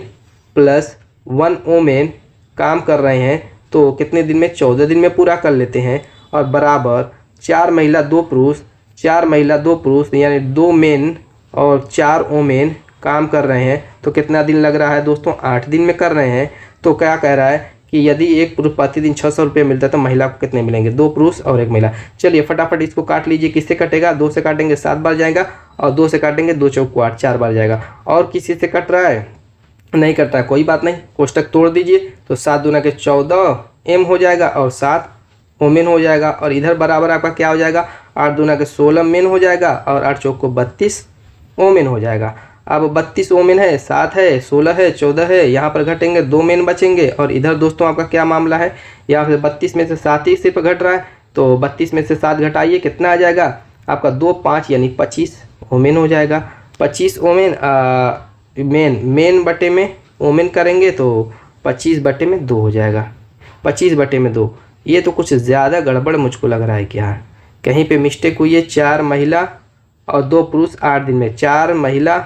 प्लस 1 वोमेन काम कर रहे हैं तो कितने दिन में, 14 दिन में पूरा कर लेते हैं। और बराबर 4 महिला 2 पुरुष, 4 महिला 2 पुरुष यानी 2 मेन और 4 वोमेन काम कर रहे हैं तो कितना दिन लग रहा है दोस्तों, 8 दिन में कर रहे हैं। तो क्या कह रहा है कि यदि एक पुरुष प्रतिदिन 600 रुपये मिलता है तो महिला को कितने मिलेंगे, 2 पुरुष और 1 महिला। चलिए फटाफट इसको काट लीजिए, किससे कटेगा, 2 से काटेंगे 7 बार जाएगा और 2 से काटेंगे 2 चौको 8, 4 बार जाएगा। और किसी से कट रहा है, नहीं करता है, कोई बात नहीं, कोष्टक तोड़ दीजिए तो 7 दूना के 14 M हो जाएगा और 7 वोमेन हो जाएगा। और इधर बराबर आपका क्या हो जाएगा, 8 दूना के 16 मेन हो जाएगा और 8 चौको 32 वोमेन हो जाएगा। अब 32 वोमेन है, 7 है, 16 है, 14 है, यहाँ पर घटेंगे 2 मेन बचेंगे। और इधर दोस्तों आपका क्या मामला है, यहाँ पे 32 में से 7 ही सिर्फ घट रहा है तो 32 में से 7 घटाइए, कितना आ जाएगा आपका 2 5 यानी 25 वोमेन हो जाएगा। 25 वोमेन मेन बटे में वोमेन करेंगे तो 25 बटे में 2 हो जाएगा, 25 बटे में 2। ये तो कुछ ज़्यादा गड़बड़ मुझको लग रहा है, क्या कहीं पे मिस्टेक हुई है। 4 महिला और 2 पुरुष 8 दिन में, 4 महिला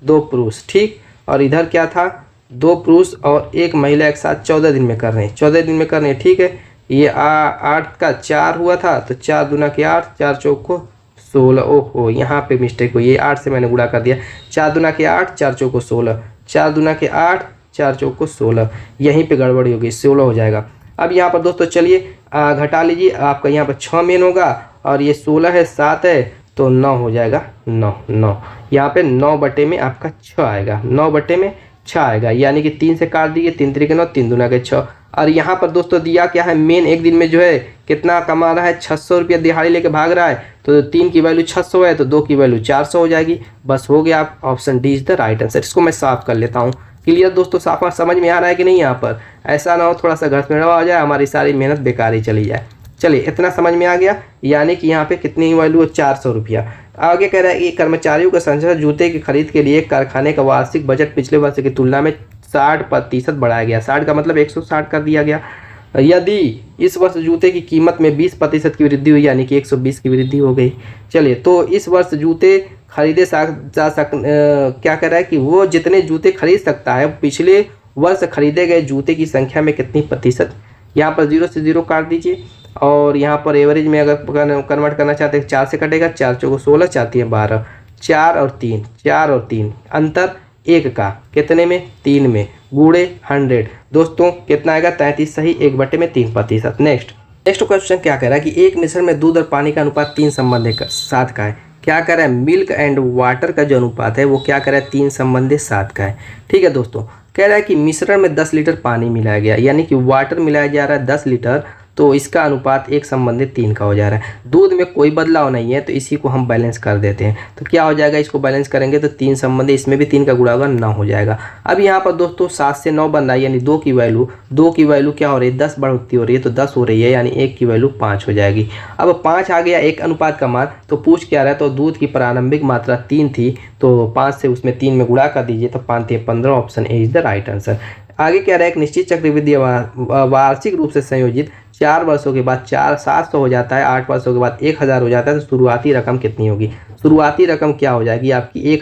2 पुरुष, ठीक। और इधर क्या था, 2 पुरुष और 1 महिला एक साथ 14 दिन में कर रहे हैं, 14 दिन में कर रहे हैं, ठीक है। ये 8 का 4 हुआ था तो 4 दूना के 8, 4 चौको 16, ओहो यहाँ पे मिस्टेक हुई, ये 8 से मैंने गुणा कर दिया, 4 दूना के 8, 4 चौको 16, 4 दूना के 8, 4 चौको 16, यहीं पे गड़बड़ी होगी, 16 हो जाएगा। अब यहाँ पर दोस्तों चलिए घटा लीजिए, आपका यहाँ पर 6 मेन होगा और ये 16 है, 7 है तो 9 हो जाएगा, 9 9 यहाँ पे 9 बटे में आपका 6 आएगा, 9 बटे में 6 आएगा, यानी कि 3 से काट दिए, 3 3 के 9, 3 दूना के 6। और यहाँ पर दोस्तों दिया क्या है, मेन एक दिन में जो है कितना कमा रहा है, 600 रुपया दिहाड़ी लेके भाग रहा है, तो 3 की वैल्यू 600 है तो 2 की वैल्यू 400 हो जाएगी। बस हो गया, आप option D is the right answer. इसको मैं साफ कर लेता हूँ। क्लियर दोस्तों, साफ समझ में आ रहा है कि नहीं? यहाँ पर ऐसा ना हो थोड़ा सा घसमेड़ा हो जाए, हमारी सारी मेहनत बेकार ही चली जाए। चलिए इतना समझ में आ गया, यानी कि यहाँ पे कितनी वैल्यू है, 400 रुपया। आगे कह रहा है कि कर्मचारियों का संख्या जूते की खरीद के लिए कारखाने का वार्षिक बजट पिछले वर्ष की तुलना में 60% बढ़ाया गया। 60 का मतलब 160 कर दिया गया। यदि इस वर्ष जूते की कीमत में 20% की वृद्धि हुई, यानी कि 120 की वृद्धि हो गई। चलिए, तो इस वर्ष जूते खरीदे क्या कह रहा है कि वो जितने जूते खरीद सकता है पिछले वर्ष खरीदे गए जूते की संख्या में कितनी प्रतिशत। यहाँ पर 0 से 0 काट दीजिए, और यहाँ पर एवरेज में अगर कन्वर्ट करना चाहते हैं 4 से कटेगा, 4 चौको 16, 4 3 12, 4 और 3 अंतर 1 का कितने में, 3 में, गुणे 100 दोस्तों कितना आएगा, 33 सही, 1 बटे में 3%। नेक्स्ट क्वेश्चन क्या कह रहा है कि एक मिश्रण में दूध और पानी का अनुपात 3:7 का है। क्या कह रहा है, मिल्क एंड वाटर का जो अनुपात है वो क्या कह रहा है, 3:7 का है। ठीक है दोस्तों, कह रहा है कि मिश्रण में 10 लीटर पानी मिलाया गया, यानी कि वाटर मिलाया जा रहा है 10 लीटर, तो इसका अनुपात 1:3 का हो जा रहा है। दूध में कोई बदलाव नहीं है, तो इसी को हम बैलेंस कर देते हैं। तो क्या हो जाएगा, इसको बैलेंस करेंगे तो 3 इसमें भी 3 का गुणा होगा, 9 हो जाएगा। अब यहाँ पर दोस्तों 7 से 9 बन रहा है, यानी 2 की वैल्यू क्या हो रही है, 10 बढ़ोतरी हो रही है, तो 10 हो रही है, यानी 1 की वैल्यू 5 हो जाएगी। अब 5 आ गया एक अनुपात का मान, तो पूछ क्या रहा है, तो दूध की प्रारंभिक मात्रा 3 थी, तो 5 से उसमें 3 में गुणा कर दीजिए, तो 5 3 15, option A is the right answer. आगे क्या रहा है, एक निश्चित चक्रवृद्धि वार्षिक रूप से संयोजित 4 वर्षों के बाद 700 हो जाता है, 8 वर्षों के बाद 1000 हो जाता है, तो शुरुआती रकम कितनी होगी। शुरुआती रकम क्या हो जाएगी आपकी,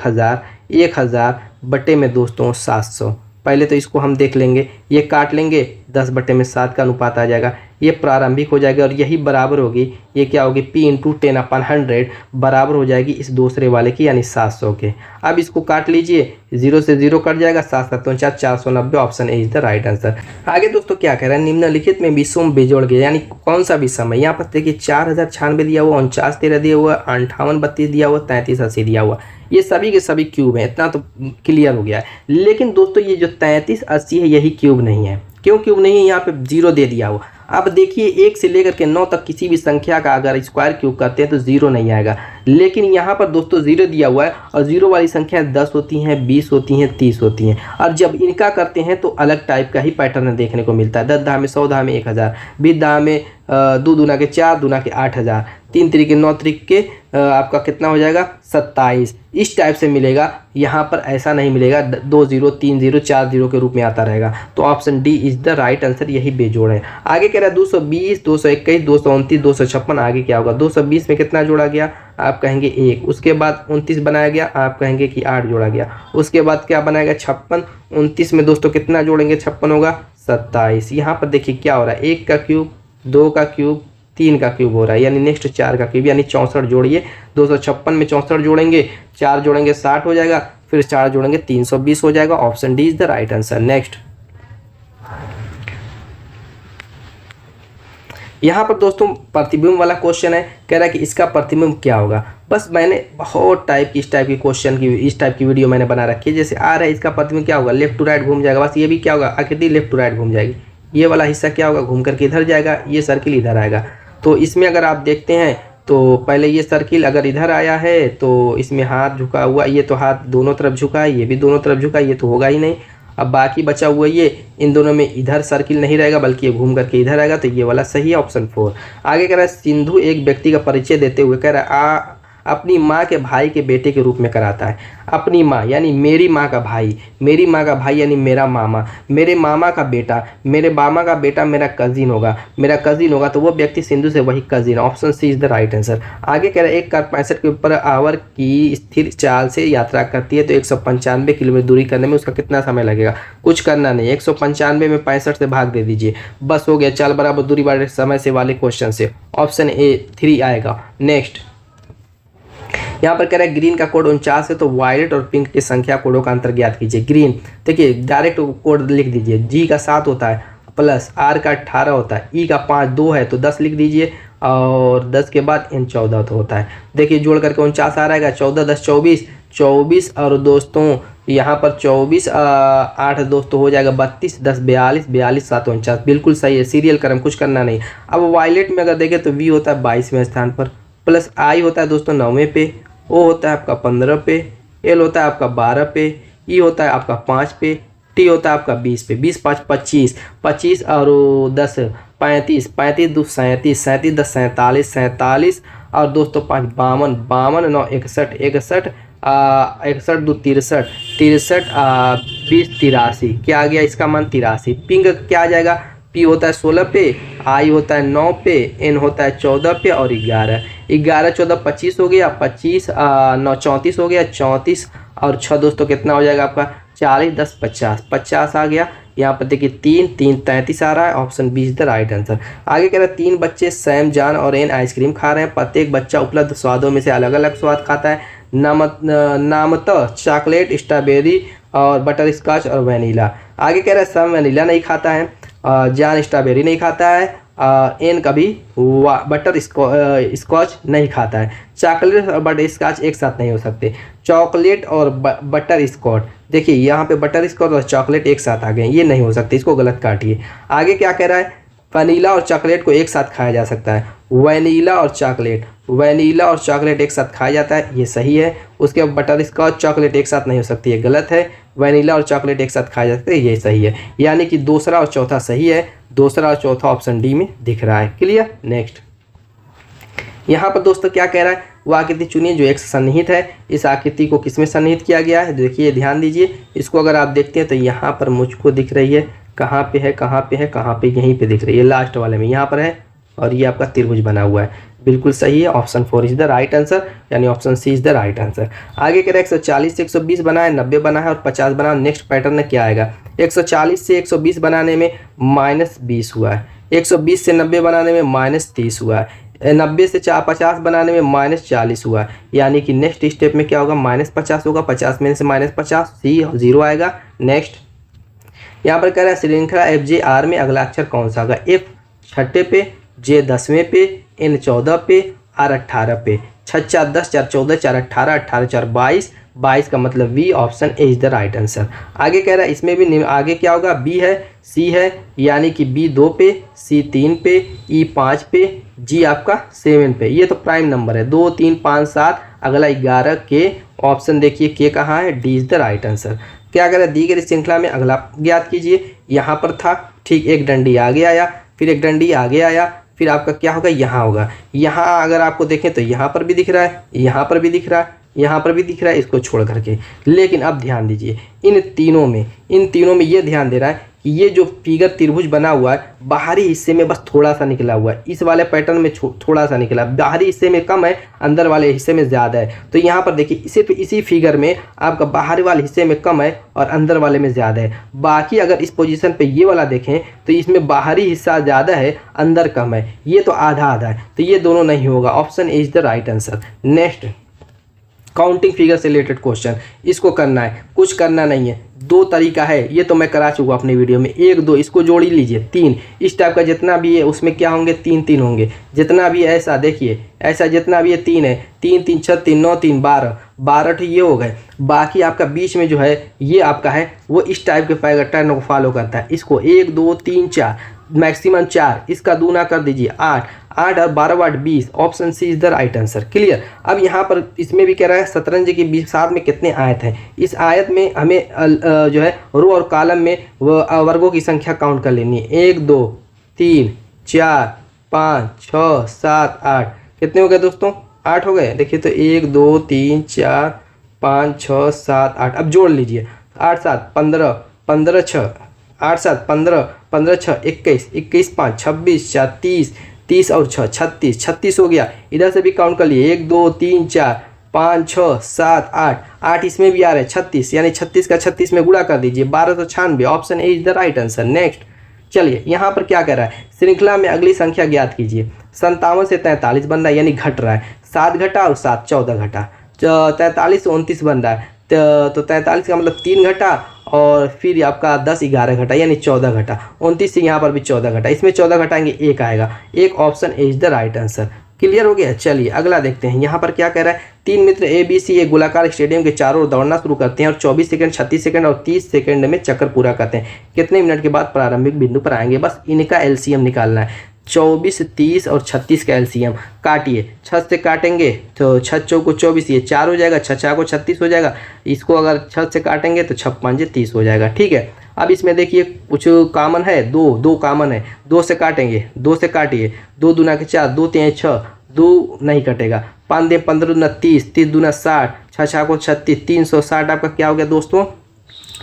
1000 बटे में दोस्तों 700। पहले तो इसको हम देख लेंगे, ये काट लेंगे, 10 बटे में 7 का अनुपात आ जाएगा, ये प्रारंभिक हो जाएगा, और यही बराबर होगी, ये क्या होगी, P × 10/100 बराबर हो जाएगी इस दूसरे वाले की, यानी 700 के। अब इसको काट लीजिए, 0 से 0 कट जाएगा, 7 7 4 490, option A is the right answer. आगे दोस्तों क्या कह रहा है, निम्नलिखित में विषम बेजोड़ गया, यानी कौन सा विषम है। यहाँ पर देखिए 4096 दिया हुआ, 49 13 दिया हुआ, 58 32 दिया हुआ, 33 80 दिया हुआ, ये सभी के सभी क्यूब हैं, इतना तो क्लियर हो गया है। लेकिन दोस्तों ये जो 33 80 है यही क्यूब नहीं है। क्यों क्यूब नहीं है, यहाँ पे 0 दे दिया हुआ। अब देखिए 1 से लेकर के 9 तक किसी भी संख्या का अगर स्क्वायर क्यूब करते हैं तो 0 नहीं आएगा, लेकिन यहाँ पर दोस्तों 0 दिया हुआ है, और 0 वाली संख्या 10 होती हैं, 20 होती हैं, 30 होती हैं, और जब इनका करते हैं तो अलग टाइप का ही पैटर्न देखने को मिलता है। 10 धा में 100 धा में 1000, 20 धा में 2 दूना के 4 दूना के 8000, 3 3 के 9 3 के आपका कितना हो जाएगा, 27। इस टाइप से मिलेगा, यहाँ पर ऐसा नहीं मिलेगा, 2 0 3 0 4 0 के रूप में आता रहेगा। तो option D is the right answer, यही बेजोड़ है। आगे कह रहा है 220 221 229 256, आगे क्या होगा, 220 में कितना जोड़ा गया, आप कहेंगे 1, उसके बाद 29 बनाया गया, आप कहेंगे कि 8 जोड़ा गया, उसके बाद क्या बनाएगा 56, 29 में दोस्तों कितना जोड़ेंगे, 56 होगा 27। यहाँ पर देखिए क्या हो रहा है, 1 का क्यूब, 2 का क्यूब, 3 का क्यूब हो रहा है, यानी नेक्स्ट 4 का क्यूब, यानी 64 जोड़िए। 256 में 64 जोड़ेंगे, 4 जोड़ेंगे 60 हो जाएगा, फिर 4 जोड़ेंगे 320 हो जाएगा, option D is the right answer. Next यहाँ पर दोस्तों प्रतिबिंब वाला क्वेश्चन है, कह रहा है कि इसका प्रतिबिंब क्या होगा। बस मैंने बहुत इस टाइप की क्वेश्चन की इस टाइप की वीडियो मैंने बना रखी है, जैसे आ रहा है इसका प्रतिबिंब क्या होगा, लेफ्ट टू राइट घूम जाएगा, बस ये भी क्या होगा, आकृति लेफ्ट टू राइट घूम जाएगी, ये वाला हिस्सा क्या होगा, घूम करके इधर जाएगा, ये सर्किल इधर आएगा। तो इसमें अगर आप देखते हैं तो पहले ये सर्किल अगर इधर आया है तो इसमें हाथ झुका हुआ, ये तो हाथ दोनों तरफ झुका है, ये भी दोनों तरफ झुका है, ये तो होगा ही नहीं। अब बाकी बचा हुआ ये, इन दोनों में इधर सर्किल नहीं रहेगा बल्कि ये घूम करके इधर आएगा, तो ये वाला सही है, ऑप्शन 4। आगे कह रहा है सिंधु एक व्यक्ति का परिचय देते हुए कह रहा है अपनी माँ के भाई के बेटे के रूप में कराता है। अपनी माँ यानी मेरी माँ का भाई, मेरी माँ का भाई यानी मेरा मामा, मेरे मामा का बेटा, मेरे मामा का बेटा मेरा कजिन होगा, मेरा कजिन होगा, तो वो व्यक्ति सिंधु से वही cousin, option C is the right answer. आगे कह रहा है एक कार 65 के आवर की स्थिर चाल से यात्रा करती है तो 195 किलोमीटर दूरी करने में उसका कितना समय लगेगा। कुछ करना नहीं, 195 में 65 से भाग दे दीजिए, बस हो गया, चाल बराबर दूरी बराबर समय से वाले क्वेश्चन से ऑप्शन ए 3 आएगा। नेक्स्ट यहाँ पर कह रहा है ग्रीन का कोड 49 है तो वायलेट और पिंक की संख्या कोडों का अंतर ज्ञात कीजिए। ग्रीन देखिए डायरेक्ट कोड लिख दीजिए, जी का 7 होता है, प्लस आर का 18 होता है, ई का 5 2 है तो 10 लिख दीजिए, और 10 के बाद n 14 तो होता है। देखिए जोड़ करके 49 आ रहेगा, 14 10 24, 24 और दोस्तों यहाँ पर 24 8 दोस्तों हो जाएगा 32, 10 42, 42 7 49, बिल्कुल सही है। सीरियल क्रम कुछ करना नहीं। अब वायलेट में अगर देखें तो V होता है 22वें स्थान पर, प्लस I होता है दोस्तों 9वें पे, O होता है आपका 15 पे, L होता है आपका 12 पे, E होता है आपका 5 पे, T होता है आपका 20 पे। 20 5 25, 25 और 10 35, 35 2 37, 37 10 47, 47 और दोस्तों 5 52, 52 9 61, 61 61 2 63, 63 20 83, क्या आ गया इसका मान 83। पिंक क्या आ जाएगा, P होता है 16 पे, I होता है 9 पे, N होता है 14 पे और 11, 11 14 25 हो गया, 25 9 34 हो गया, 34 और 6 दोस्तों कितना हो जाएगा आपका 40 10 50, 50 आ गया। यहाँ पर देखिए 3 3 33 आ रहा है, option B is the right answer. आगे कह रहा है 3 बच्चे सैम जान और एन आइसक्रीम खा रहे हैं, प्रत्येक बच्चा उपलब्ध स्वादों में से अलग अलग स्वाद खाता है, नामतः चॉकलेट, स्ट्रॉबेरी और बटर स्कॉच और वनीला। आगे कह रहा है सैम वनीला नहीं खाता है, जान स्ट्रॉबेरी नहीं खाता है, एन कभी बटर स्कॉच नहीं खाता है। चॉकलेट और बटर स्कॉच एक साथ नहीं हो सकते, चॉकलेट और बटर स्कॉच, देखिए यहाँ पे बटर स्कॉच और चॉकलेट एक साथ आ गए, ये नहीं हो सकते, इसको गलत काटिए। आगे क्या कह रहा है, वनीला और चॉकलेट को एक साथ खाया जा सकता है, वनीला और चॉकलेट, वनीला और चॉकलेट एक साथ खाया जाता है, ये सही है। उसके बाद बटर स्कॉच चॉकलेट एक साथ नहीं हो सकती, ये गलत है। वनीला और चॉकलेट एक साथ खाया जा सकता है, ये सही है। यानी कि दूसरा और चौथा सही है, दूसरा और चौथा ऑप्शन डी में दिख रहा है। क्लियर। नेक्स्ट यहाँ पर दोस्तों क्या कह रहा है, वो आकृति चुनिए जो एक सन्निहित है। इस आकृति को किसमें सन्निहित किया गया है, देखिए ध्यान दीजिए। इसको अगर आप देखते हैं तो यहाँ पर मुझको दिख रही है, कहाँ पे है कहाँ पे है कहाँ पे, यहीं पे दिख रही है, लास्ट वाले में यहाँ पर है और ये आपका त्रिभुज बना हुआ है, बिल्कुल सही है। Option 4 is the right answer, यानी option C is the right answer. आगे कह रहा है 140 से 120 बना है, 90 बना है और 50 बना है। नेक्स्ट पैटर्न क्या आएगा, 140 से 120 बनाने में -20 हुआ है, 120 से 90 बनाने में -30 हुआ है, 90 से 50 बनाने में -40 हुआ, यानी कि नेक्स्ट स्टेप में क्या होगा, -50 होगा, 50 में से -50, सी 0 आएगा। नेक्स्ट यहाँ पर कह रहा है श्रृंखला FJR में अगला अक्षर कौन सा होगा, F 6 पे, J 10वें पे, N 14 पे, R 18 पे। 6 4 10 4 14 4 18, 18 4 22, 22 का मतलब V, option A is the right answer. आगे कह रहा है इसमें भी आगे क्या होगा, B है, C है, यानी कि B 2 पे, C 3 पे, E 5 पे, G आपका 7 पे। ये तो प्राइम नंबर है, 2 3 5 7, अगला 11 के, ऑप्शन देखिए के कहाँ है, D is the right answer. क्या करें, दी गई श्रृंखला में अगला ज्ञात कीजिए। यहाँ पर था ठीक, एक डंडी आगे आया, फिर एक डंडी आगे आया, फिर आपका क्या होगा, यहाँ होगा। यहाँ अगर आपको देखें तो यहाँ पर भी दिख रहा है, यहाँ पर भी दिख रहा है, यहाँ पर भी दिख रहा है, इसको छोड़ करके। लेकिन अब ध्यान दीजिए इन तीनों में ये ध्यान दे रहा है कि ये जो फिगर त्रिभुज बना हुआ है बाहरी हिस्से में बस थोड़ा सा निकला हुआ है, इस वाले पैटर्न में थोड़ा सा निकला, बाहरी हिस्से में कम है, अंदर वाले हिस्से में ज़्यादा है। तो यहाँ पर देखिए सिर्फ इसी फिगर में आपका बाहरी वाले हिस्से में कम है और अंदर वाले में ज़्यादा है। बाकी अगर इस पोजीशन पे ये वाला देखें तो इसमें बाहरी हिस्सा ज़्यादा है, अंदर कम है, ये तो आधा आधा है, तो ये दोनों नहीं होगा, option A is the right answer. Next counting figure से रिलेटेड क्वेश्चन, इसको करना है, कुछ करना नहीं है, दो तरीका है, ये तो मैं करा चुका अपने वीडियो में, 1 2 इसको जोड़ ही लीजिए, 3 इस टाइप का जितना भी है उसमें क्या होंगे, 3 3 होंगे, जितना भी ऐसा देखिए ऐसा जितना भी है 3 है, 3 3 6 3 9 3 12 12 ये हो गए। बाकी आपका बीच में जो है ये आपका है वो इस टाइप के पैटर्न को फॉलो करता है, इसको 1 2 3 4 मैक्सिमम 4, इसका दूना कर दीजिए 8 8 और 12 8 20, option C is the right answer. Clear. अब यहाँ पर इसमें भी कह रहा है शतरंज के बीच साथ में कितने आयत हैं, इस आयत में हमें जो है रो और कॉलम में वर्गों की संख्या काउंट कर लेनी है, 1 2 3 4 5 6 7 8, कितने हो गए दोस्तों, 8 हो गए। देखिए तो 1 2 3 4 5 6 7 8, अब जोड़ लीजिए 8 7 15 15 6 8 7 15 15 6 21 21 5 26 4 30 30 और 6 36 36 हो गया। इधर से भी काउंट कर लिए 1 2 3 4 5 6 7 8 8 इसमें भी आ रहे हैं 36, यानी 36 का 36 में गुणा कर दीजिए 1296, option A is the right answer. Next चलिए यहाँ पर क्या कर रहा है, श्रृंखला में अगली संख्या ज्ञात कीजिए। 57 से 43 बन रहा है, यानी घट रहा है, 7 घटा और 7 14 घटा, 43 से 29 बन रहा है, तो 43 का मतलब 3 घटा और फिर आपका 10 11 घटा यानी 14 घटा। 29 से यहाँ पर भी 14 घटा, इसमें 14 घटाएंगे 1 आएगा। एक option is the right answer. Clear हो गया। चलिए अगला देखते हैं। यहाँ पर क्या कह रहा है, 3 मित्र ABC एक गोलाकार स्टेडियम के चारों ओर दौड़ना शुरू करते हैं और 24 सेकंड 36 सेकंड और 30 सेकंड में चक्कर पूरा करते हैं। कितने मिनट के बाद प्रारंभिक बिंदु पर आएंगे? बस इनका LCM निकालना है। 24, 30 और 36 का LCM काटिए। 6 से काटेंगे तो 6 चौको 24, ये 4 हो जाएगा। 6 4 को 36 हो जाएगा। इसको अगर 6 से काटेंगे तो 6 5 30 हो जाएगा। ठीक है। अब इसमें देखिए कुछ कॉमन है, 2 कॉमन है। 2 से काटेंगे, 2 से काटिए। 2 दूना के 4, 2 3 6, 2 नहीं कटेगा। 5 दे 15 दूना 30, 30 दूना 60, 6 6 को 36, 360 आपका क्या हो गया दोस्तों?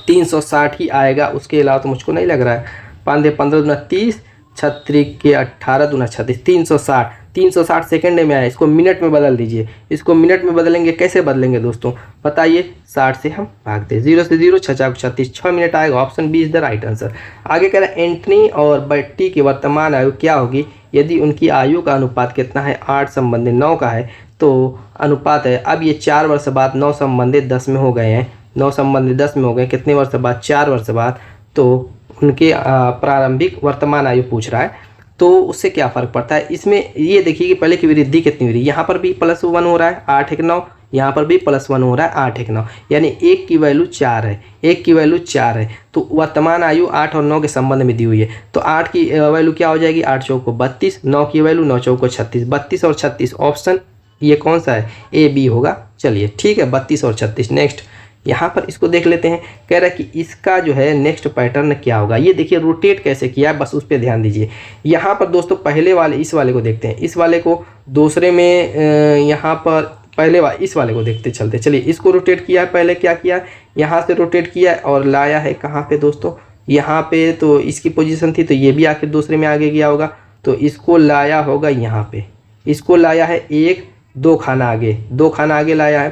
360 ही आएगा, उसके अलावा तो मुझको नहीं लग रहा है। 5 दे 15 दूना 30, 36 के 18 दूना 36, 360। 360 सेकंड में आया, इसको मिनट में बदल दीजिए। इसको मिनट में बदलेंगे, कैसे बदलेंगे दोस्तों बताइए? 60 से हम भागते, 0 से 0, 6 4 36, 6 मिनट आएगा। Option B is the right answer. आगे कह रहा है एंटनी और बट्टी की वर्तमान आयु क्या होगी यदि उनकी आयु का अनुपात कितना है? 8 संबंधित 9 का है तो अनुपात है। अब ये 4 वर्ष बाद 9 संबंधित 10 में हो गए हैं। 9 संबंधित 10 में हो गए, कितने वर्ष बाद? 4 वर्ष बाद। तो उनके प्रारंभिक वर्तमान आयु पूछ रहा है, तो उससे क्या फ़र्क पड़ता है? इसमें ये देखिए कि पहले की वृद्धि कितनी हो रही है। यहाँ पर भी +1 हो रहा है 8 1 9, यहाँ पर भी +1 हो रहा है 8 1 9, यानी 1 की वैल्यू 4 है। 1 की वैल्यू 4 है तो वर्तमान आयु 8 और 9 के संबंध में दी हुई है। तो 8 की वैल्यू क्या हो जाएगी? 8 चौको 32, 9 की वैल्यू 9 चौको 36, 32 और 36। ऑप्शन ये कौन सा है? A B होगा। चलिए ठीक है, 32 और 36। नेक्स्ट यहाँ पर इसको देख लेते हैं। कह रहा है कि इसका जो है नेक्स्ट पैटर्न क्या होगा। ये देखिए रोटेट कैसे किया है, बस उस पर ध्यान दीजिए। यहाँ पर दोस्तों पहले वाले इस वाले को देखते हैं, इस वाले को दूसरे में यहाँ पर पहले इस वाले को देखते चलते। चलिए इसको रोटेट किया है, पहले क्या किया, यहाँ से रोटेट किया है और लाया है कहाँ पे दोस्तों? यहाँ पे। तो इसकी पोजीशन थी तो ये भी आखिर दूसरे में आगे गया होगा, तो इसको लाया होगा यहाँ पे। इसको लाया है 1-2 खाना आगे, 2 खाना आगे लाया है।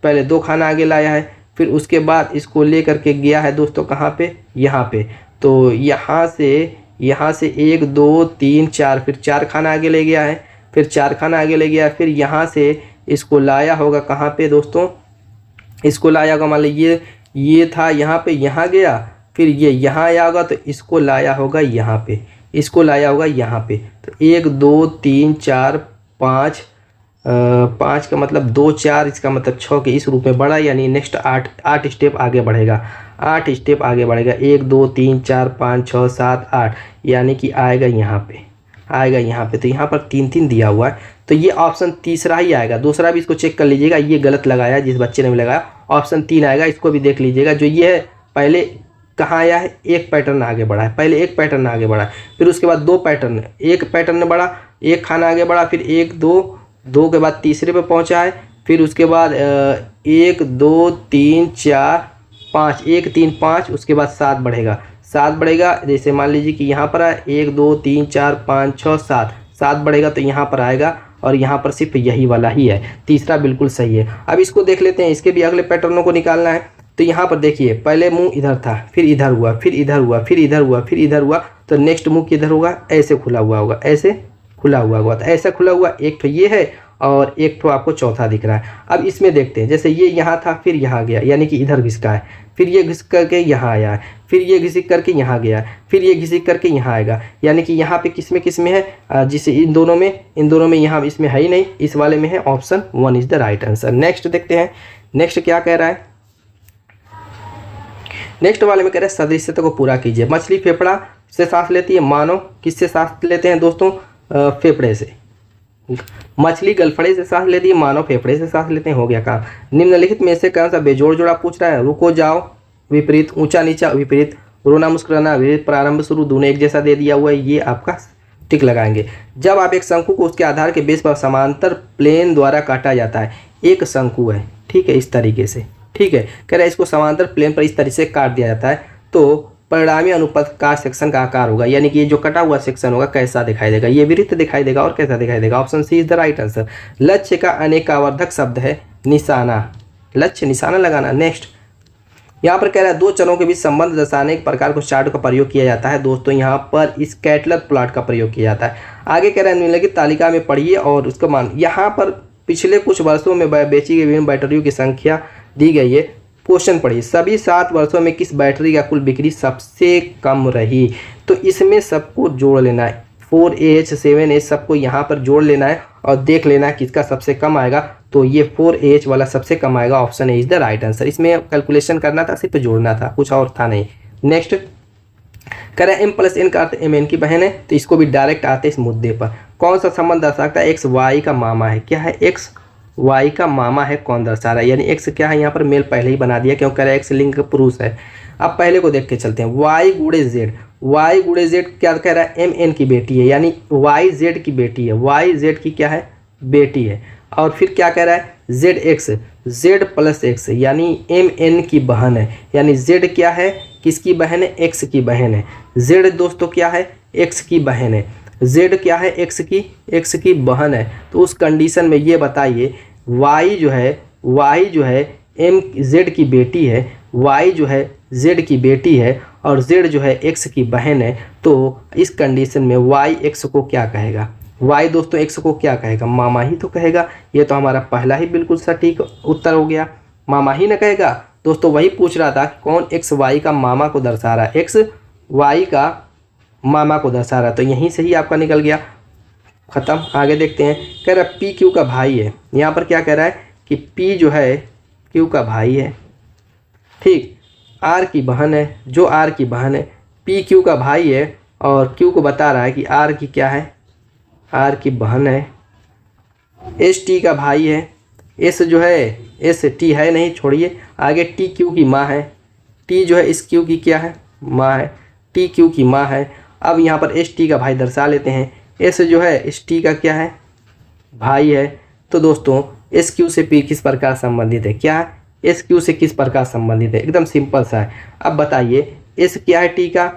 पहले 2 खाना आगे लाया है, फिर उसके बाद इसको ले करके गया है दोस्तों कहाँ पे? यहाँ पे। तो यहाँ से 1 2 3 4, फिर 4 खाना आगे ले गया है, फिर 4 खाना आगे ले गया, फिर यहाँ से इसको लाया होगा कहाँ पे दोस्तों? इसको लाया होगा, मान लीजिए ये था यहाँ पे, यहाँ गया, फिर ये यहाँ आया होगा तो इसको लाया होगा यहाँ पे, इसको लाया होगा यहाँ पे। तो 1 2 3 4 5, 5 का मतलब 2 4, इसका मतलब 6 के इस रूप में बढ़ा, यानी नेक्स्ट 8 स्टेप आगे बढ़ेगा। 8 स्टेप आगे बढ़ेगा। 1 2 3 4 5 6 7 8, यानी कि आएगा यहाँ पे, आएगा यहाँ पे। तो यहाँ पर 3 3 दिया हुआ है, तो ये ऑप्शन तीसरा ही आएगा। दूसरा भी इसको चेक कर लीजिएगा, ये गलत लगाया जिस बच्चे ने भी लगाया। ऑप्शन 3 आएगा, इसको भी देख लीजिएगा। जो ये है पहले कहाँ आया है? एक पैटर्न आगे बढ़ा है, पहले एक पैटर्न आगे बढ़ा है, फिर उसके बाद 2 पैटर्न, एक पैटर्न बढ़ा, एक खाना आगे बढ़ा, फिर 1 2 के बाद तीसरे पे पहुंचा है, फिर उसके बाद 1 2 3 4 5, 1 3 5, उसके बाद 7 बढ़ेगा, 7 बढ़ेगा। जैसे मान लीजिए कि यहाँ पर है 1 2 3 4 5 6 7 बढ़ेगा, तो यहाँ पर आएगा और यहाँ पर सिर्फ यही वाला ही है। तीसरा बिल्कुल सही है। अब इसको देख लेते हैं, इसके भी अगले पैटर्नों को निकालना है। तो यहाँ पर देखिए पहले मुंह इधर था, फिर इधर हुआ, फिर इधर हुआ, फिर इधर हुआ, फिर इधर हुआ, तो नेक्स्ट मुंह किधर होगा? ऐसे खुला हुआ होगा, ऐसे खुला हुआ होगा। तो ऐसा खुला हुआ एक तो ये है और एक तो आपको चौथा दिख रहा है। अब इसमें देखते हैं, जैसे ये यहाँ था, फिर यहाँ गया, यानी कि इधर घिसका है, फिर ये घिस करके यहाँ आया है, फिर ये घिसिक करके यहाँ गया, फिर ये घिसिक करके यहाँ आएगा, यानी कि यहाँ पे किस में है? जिसे इन दोनों में, यहाँ इसमें है ही नहीं, इस वाले में है। Option 1 is the right answer. Next देखते हैं, नेक्स्ट क्या कह रहा है? नेक्स्ट वाले में कह रहा है सदृश्यता को पूरा कीजिए। मछली फेफड़ा से सांस लेती है, मानव किससे सांस लेते हैं दोस्तों? फेफड़े से। मछली गलफड़े से सांस लेती है, मानव फेफड़े से सांस लेते हैं। हो गया काम। निम्नलिखित में से कौन सा बेजोड़ जोड़ा पूछ रहा है? रुको जाओ विपरीत, ऊंचा नीचा विपरीत, रोना मुस्कुराना विपरीत, प्रारंभ शुरू, दोनों एक जैसा दे दिया हुआ है। ये आपका टिक लगाएंगे। जब आप एक शंकु को उसके आधार के बेस पर समांतर प्लेन द्वारा काटा जाता है, एक शंकु है, ठीक है, इस तरीके से, ठीक है, कह रहा है इसको समांतर प्लेन पर इस तरीके से काट दिया जाता है, तो परिणामी अनुपात का सेक्शन का आकार होगा, यानी कि ये जो कटा हुआ सेक्शन होगा कैसा दिखाई देगा? ये वृत्त दिखाई देगा और कैसा दिखाई देगा? Option C is the right answer. लक्ष्य का अनेकावर्धक शब्द है निशाना, लक्ष्य निशाना लगाना। नेक्स्ट यहाँ पर कह रहा है 2 चरों के बीच संबंध दर्शाने के प्रकार को चार्ट का प्रयोग किया जाता है। दोस्तों यहाँ पर स्कैटलर प्लॉट का प्रयोग किया जाता है। आगे कह रहा है निम्नलिखित तालिका में पढ़िए और उसका मान। यहाँ पर पिछले कुछ वर्षों में बेची गई विभिन्न बैटरियों की संख्या दी गई है। क्वेश्चन पढ़िए, सभी 7 वर्षों में किस बैटरी का कुल बिक्री सबसे कम रही? तो इसमें सबको जोड़ लेना है, 4AH 7H सबको यहाँ पर जोड़ लेना है और देख लेना है किसका सबसे कम आएगा। तो ये 4AH वाला सबसे कम आएगा, option A is the right answer. इसमें कैलकुलेशन करना था, सिर्फ जोड़ना था, कुछ और था नहीं। नेक्स्ट कह रहा है M+N का अर्थ MN की बहन है, तो इसको भी डायरेक्ट आते इस मुद्दे पर। कौन सा संबंध दर्शा सकता है? X Y का मामा है। क्या है? X Y का मामा है, कौन दर्शा रहा है? यानी X क्या है यहाँ पर मेल पहले ही बना दिया, क्यों? कह रहा है X लिंग पुरुष है। अब पहले को देख के चलते हैं, Y गुणे Z, Y गुणे Z क्या कह रहा है? MN की बेटी है, यानी Y Z की बेटी है, Y Z की क्या है? बेटी है। और फिर क्या कह रहा है? ZX, Z+X यानी MN की बहन है, यानी Z क्या है? किसकी बहन है? X की बहन है। Z दोस्तों क्या है? X की बहन है। Z क्या है? X की बहन है। तो उस कंडीशन में ये बताइए Y जो है Z की बेटी है, Y जो है Z की बेटी है और Z जो है X की बहन है। तो इस कंडीशन में Y X को क्या कहेगा? Y दोस्तों X को क्या कहेगा? मामा ही तो कहेगा। ये तो हमारा पहला ही बिल्कुल सटीक उत्तर हो गया, मामा ही न कहेगा। दोस्तों वही पूछ रहा था कि कौन X Y का मामा को दर्शा रहा है, X Y का मामा को दर्शा रहा है, तो यहीं से ही आपका निकल गया, ख़त्म। आगे देखते हैं, कह रहा है P Q का भाई है। यहाँ पर क्या कह रहा है कि P जो है Q का भाई है, ठीक, R की बहन है, जो R की बहन है, P Q का भाई है और Q को बता रहा है कि R की क्या है? R की बहन है। S T का भाई है, S जो है S T है नहीं, छोड़िए। आगे T Q की माँ है, T जो है इस Q की क्या है? माँ है, T Q की माँ है। अब यहाँ पर S T का भाई दर्शा लेते हैं, S जो है S T का क्या है? भाई है। तो दोस्तों S Q से P किस प्रकार संबंधित है? क्या S Q से किस प्रकार संबंधित है? एकदम सिंपल सा है। अब बताइए S क्या है? T का,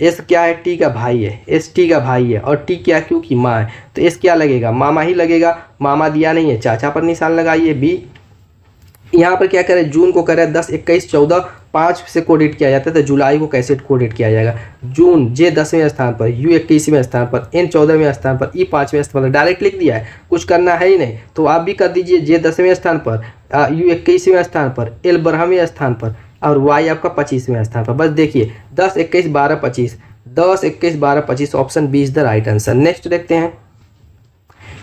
S क्या है? T का भाई है, S T का भाई है और T क्या? Q की माँ है। तो S क्या लगेगा? मामा ही लगेगा। मामा दिया नहीं है, चाचा पर निशान लगाइए, B। यहाँ पर क्या करें? जून को करें 10, 21, 14, 5 से कोडिट किया जाता है, तो जुलाई को कैसे कोडिट किया जाएगा? जून J 10वें स्थान पर, U 21वें स्थान पर, N 14वें स्थान पर, E 5वें स्थान पर। डायरेक्ट लिख दिया है, कुछ करना है ही नहीं। तो आप भी कर दीजिए, J 10वें स्थान पर, U 21वें स्थान पर, L 12वें स्थान पर और Y आपका 25वें स्थान पर। बस देखिए 10, 21, 12, 25, 10, 21, 12, 25, option B is the right answer. Next देखते हैं,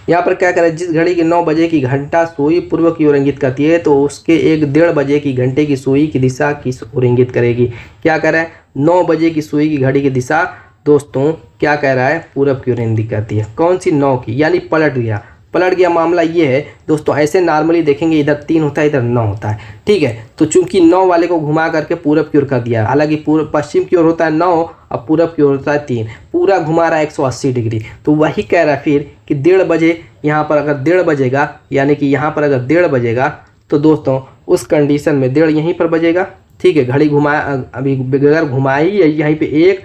यहाँ पर क्या करें? जिस घड़ी की 9 बजे की घंटा सुई पूर्व की ओर इंगित करती है, तो उसके 1:30 बजे की घंटे की सुई की दिशा किस ओर इंगित करेगी? क्या कह रहा है? 9 बजे की सुई की घड़ी की दिशा दोस्तों क्या कह रहा है? पूरब की ओर इंगित करती है। कौन सी? 9 की, यानी पलट गया। मामला ये है दोस्तों, ऐसे नॉर्मली देखेंगे इधर 3 होता है, इधर 9 होता है, ठीक है। तो चूंकि 9 वाले को घुमा करके पूरब की ओर कर दिया, हालांकि पूर्व पश्चिम की ओर होता है 9 और पूरब की ओर होता है 3, पूरा घुमा रहा है 180 डिग्री। तो वही कह रहा है फिर कि 1:30 बजे, यहाँ पर अगर 1:30 बजेगा, यानी कि यहाँ पर अगर 1:30 बजेगा तो दोस्तों उस कंडीशन में 1:30 यहीं पर बजेगा, ठीक है। घड़ी घुमाया, अभी अगर घुमाई यहीं पे 1,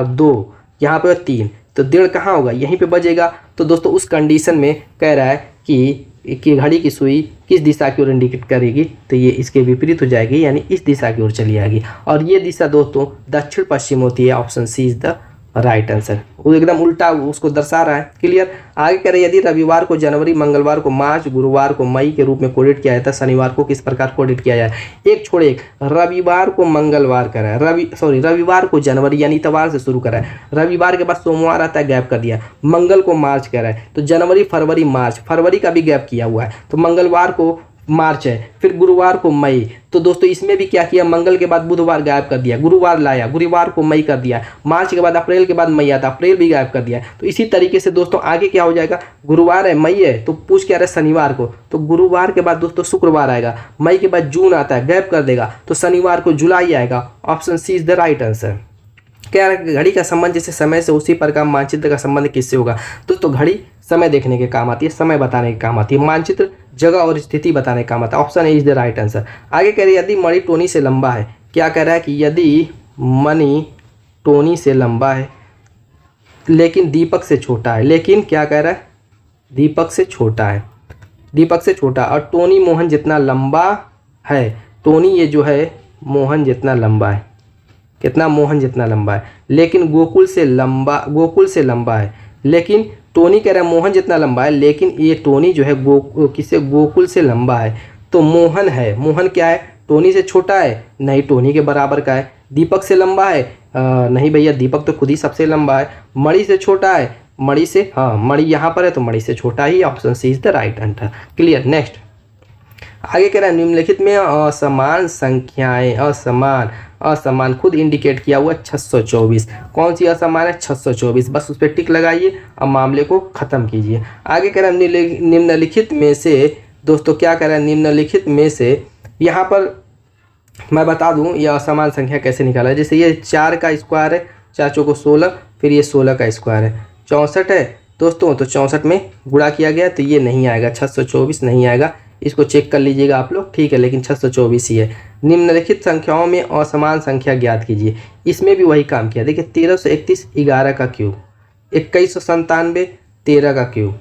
2, यहाँ पे 3, तो 1:30 कहाँ होगा? यहीं पे बजेगा। तो दोस्तों उस कंडीशन में कह रहा है कि घड़ी की सुई किस दिशा की ओर इंडिकेट करेगी? तो ये इसके विपरीत हो जाएगी, यानी इस दिशा की ओर चली आएगी। और ये दिशा दोस्तों दक्षिण पश्चिम होती है, option C is the right answer. वो एकदम उल्टा उसको दर्शा रहा है। क्लियर? आगे कह रहे यदि रविवार को जनवरी, मंगलवार को मार्च, गुरुवार को मई के रूप में कोडिट किया जाता है, शनिवार को किस प्रकार कोडिट किया जाए? एक छोड़े एक, रविवार को मंगलवार करा है, रविवार को जनवरी यानी इतवार से शुरू करा है, रविवार के बाद सोमवार आता है, गैप कर दिया, मंगल को मार्च कह रहा है, तो जनवरी, फरवरी, मार्च, फरवरी का भी गैप किया हुआ है, तो मंगलवार को मार्च है, फिर गुरुवार को मई। तो दोस्तों इसमें भी क्या किया? मंगल के बाद बुधवार गायब कर दिया, गुरुवार लाया, गुरुवार को मई कर दिया, मार्च के बाद अप्रैल के बाद मई आता, अप्रैल भी गायब कर दिया। तो इसी तरीके से दोस्तों आगे क्या हो जाएगा? गुरुवार है, मई है, तो पूछ क्या रहा है? शनिवार को, तो गुरुवार के बाद दोस्तों शुक्रवार आएगा, मई के बाद जून आता है, गैप कर देगा, तो शनिवार को जुलाई आएगा। Option C is the right answer. क्या घड़ी का संबंध जैसे समय से, उसी प्रकार मानचित्र का संबंध किससे होगा? दोस्तों घड़ी समय देखने के काम आती है, समय बताने के काम आती है, मानचित्र जगह और स्थिति बताने का काम आता है। Option A is the right answer. आगे कह रहे हैं यदि मणि टोनी से लंबा है, क्या कह रहा है कि यदि मणि टोनी से लंबा है लेकिन दीपक से छोटा है, लेकिन क्या कह रहा है? दीपक से छोटा है, दीपक से छोटा, और टोनी मोहन जितना लंबा है, टोनी ये जो है मोहन जितना लंबा है, कितना? मोहन जितना लंबा है, लेकिन गोकुल से लंबा है, लेकिन टोनी कह रहा है मोहन जितना लंबा है, लेकिन ये टोनी जो है किससे? गोकुल से लंबा है। तो मोहन है, मोहन क्या है? टोनी से छोटा है? नहीं, टोनी के बराबर का है। दीपक से लंबा है? नहीं भैया, दीपक तो खुद ही सबसे लंबा है। मणि से छोटा है? मणि से, हाँ मणि यहाँ पर है तो मणि से छोटा ही। Option C is the right answer. Clear. Next आगे कह रहा है निम्नलिखित में असमान संख्याएं, असमान खुद इंडिकेट किया हुआ 624, कौन सी असमान है? 624। बस उस पर टिक लगाइए, अब मामले को खत्म कीजिए। आगे कह रहा है निम्नलिखित में से, दोस्तों क्या कह रहा है, निम्नलिखित में से, यहाँ पर मैं बता दूं यह असमान संख्या कैसे निकाला है। जैसे ये 4 का स्क्वायर है, 4 चौको 16, फिर ये 16 का स्क्वायर है, 64 है दोस्तों, तो 64 में गुणा किया गया तो ये नहीं आएगा, 624 नहीं आएगा। इसको चेक कर लीजिएगा आप लोग, ठीक है, लेकिन 624 ही है। निम्नलिखित संख्याओं में असमान संख्या ज्ञात कीजिए। इसमें भी वही काम किया। देखिए 1331 11 का क्यूब, 2197 13 का क्यूब,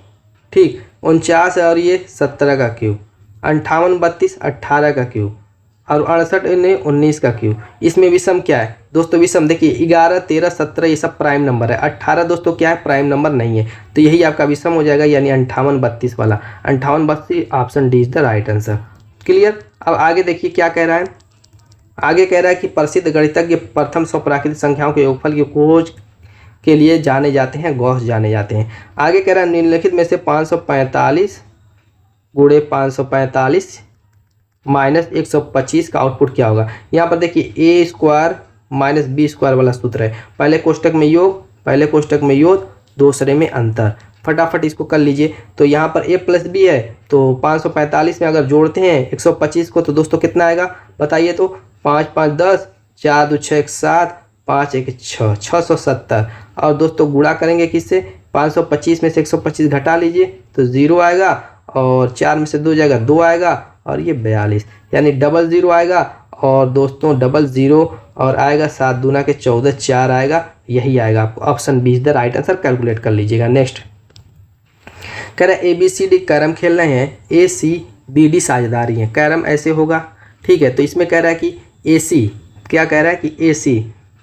ठीक, 49 और ये 17 का क्यूब, 58 32 18 का क्यूब, और 68 19 का क्यूब। इसमें विषम क्या है दोस्तों? विषम देखिए 11 13 17 ये सब प्राइम नंबर है। 18 दोस्तों क्या है? प्राइम नंबर नहीं है, तो यही आपका विषम हो जाएगा, यानी 58 32 वाला। 58 32 option D is the right answer. Clear. अब आगे देखिए क्या कह रहा है। आगे कह रहा है कि प्रसिद्ध गणितज्ञ प्रथम 100 प्राकृतिक संख्याओं के योगफल की खोज के लिए जाने जाते हैं, गॉस जाने जाते हैं। आगे कह रहा है निम्नलिखित में से 545 गुणे 545 माइनस 125 का आउटपुट क्या होगा? यहाँ पर देखिए ए स्क्वायर माइनस बी स्क्वायर वाला सूत्र है। पहले कोष्टक में योग, दूसरे में अंतर। फटाफट इसको कर लीजिए। तो यहाँ पर ए प्लस बी है, तो 545 में अगर जोड़ते हैं 125 को तो दोस्तों कितना आएगा बताइए? तो 5 5 10, 4 2 6 7, 5 1 6, 670। और दोस्तों गुणा करेंगे किससे? 525 में से 125 घटा लीजिए तो 0 आएगा, और 4 में से 2 जाएगा 2 आएगा, और ये 42, यानी 00 आएगा। और दोस्तों 00 और आएगा 7 दूना के 14, 4 आएगा, यही आएगा आपको। Option B is the right answer. Calculate कर लीजिएगा। नेक्स्ट कह रहा है ABCD कैरम खेल रहे हैं, ACBD साझेदारी हैं। कैरम ऐसे होगा, ठीक है, तो इसमें कह रहा है कि AC, क्या कह रहा है कि AC,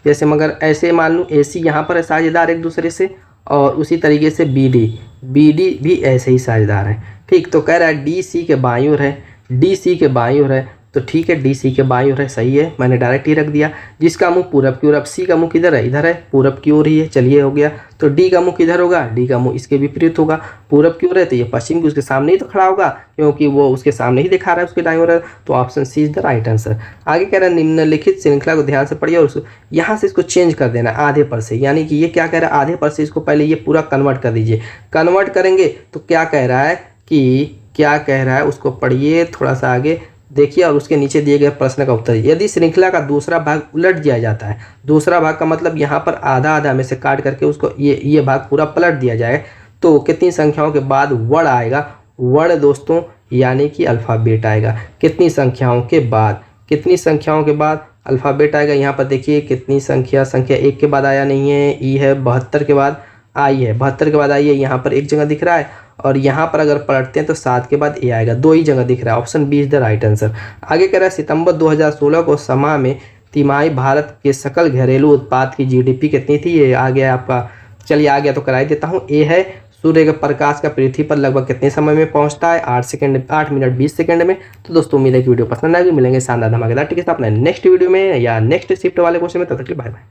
जैसे मगर ऐसे मान लूँ AC यहाँ पर है साझेदार एक दूसरे से, और उसी तरीके से BD भी ऐसे ही साझेदार है, ठीक। तो कह रहा है DC के बाईं ओर है, DC के बाईं ओर है, तो ठीक है DC के बाईं ओर है, सही है, मैंने डायरेक्ट ही रख दिया। जिसका मुंह पूरब की ओर, अब C का मुंह किधर है? इधर है, पूरब की ओर ही है, चलिए हो गया। तो D का मुंह किधर होगा? D का मुंह इसके विपरीत होगा, पूरब की ओर है, तो ये पश्चिम की उसके सामने ही तो खड़ा होगा, क्योंकि वो उसके सामने ही दिखा रहा है, उसके दाईं ओर है। तो option C is the right answer. आगे कह रहा है निम्नलिखित श्रृंखला को ध्यान से पढ़िए, और उसको यहाँ से इसको चेंज कर देना आधे पर से, यानी कि ये क्या कह रहा है? आधे पर से इसको पहले ये पूरा कन्वर्ट कर दीजिए। कन्वर्ट करेंगे तो क्या कह रहा है कि, क्या कह रहा है उसको पढ़िए थोड़ा सा आगे देखिए, और उसके नीचे दिए गए प्रश्न का उत्तर। यदि श्रृंखला का दूसरा भाग उलट दिया जाता है, दूसरा भाग का मतलब यहाँ पर आधा आधा में से काट करके उसको ये भाग पूरा पलट दिया जाए, तो कितनी संख्याओं के बाद वर्ण आएगा? वर्ण दोस्तों यानी कि अल्फ़ाबेट आएगा। कितनी संख्याओं के बाद? कितनी संख्याओं के बाद अल्फ़ाबेट आएगा? यहाँ पर देखिए कितनी संख्या 1 के बाद आया नहीं है, ई है, 72 के बाद आई है, 72 के बाद आई है, यहाँ पर एक जगह दिख रहा है, और यहाँ पर अगर पलटते हैं तो 7 के बाद ए आएगा, 2 ही जगह दिख रहा है। Option B is the right answer. आगे कह रहा है सितंबर 2016 को समा में तिमाही भारत के सकल घरेलू उत्पाद की GDP कितनी थी? ये आ गया आपका, चलिए आ गया तो कराई देता हूँ। ए है सूर्य के प्रकाश का पृथ्वी पर लगभग कितने समय में पहुँचता है? 8 मिनट 20 सेकंड में। तो दोस्तों उम्मीद है कि वीडियो पसंद आएगी। मिलेंगे शानदार धमाकेदार टिप्स अपने नेक्स्ट वीडियो में या नेक्स्ट शिफ्ट वाले क्वेश्चन में। तब तक के लिए बाय बाय।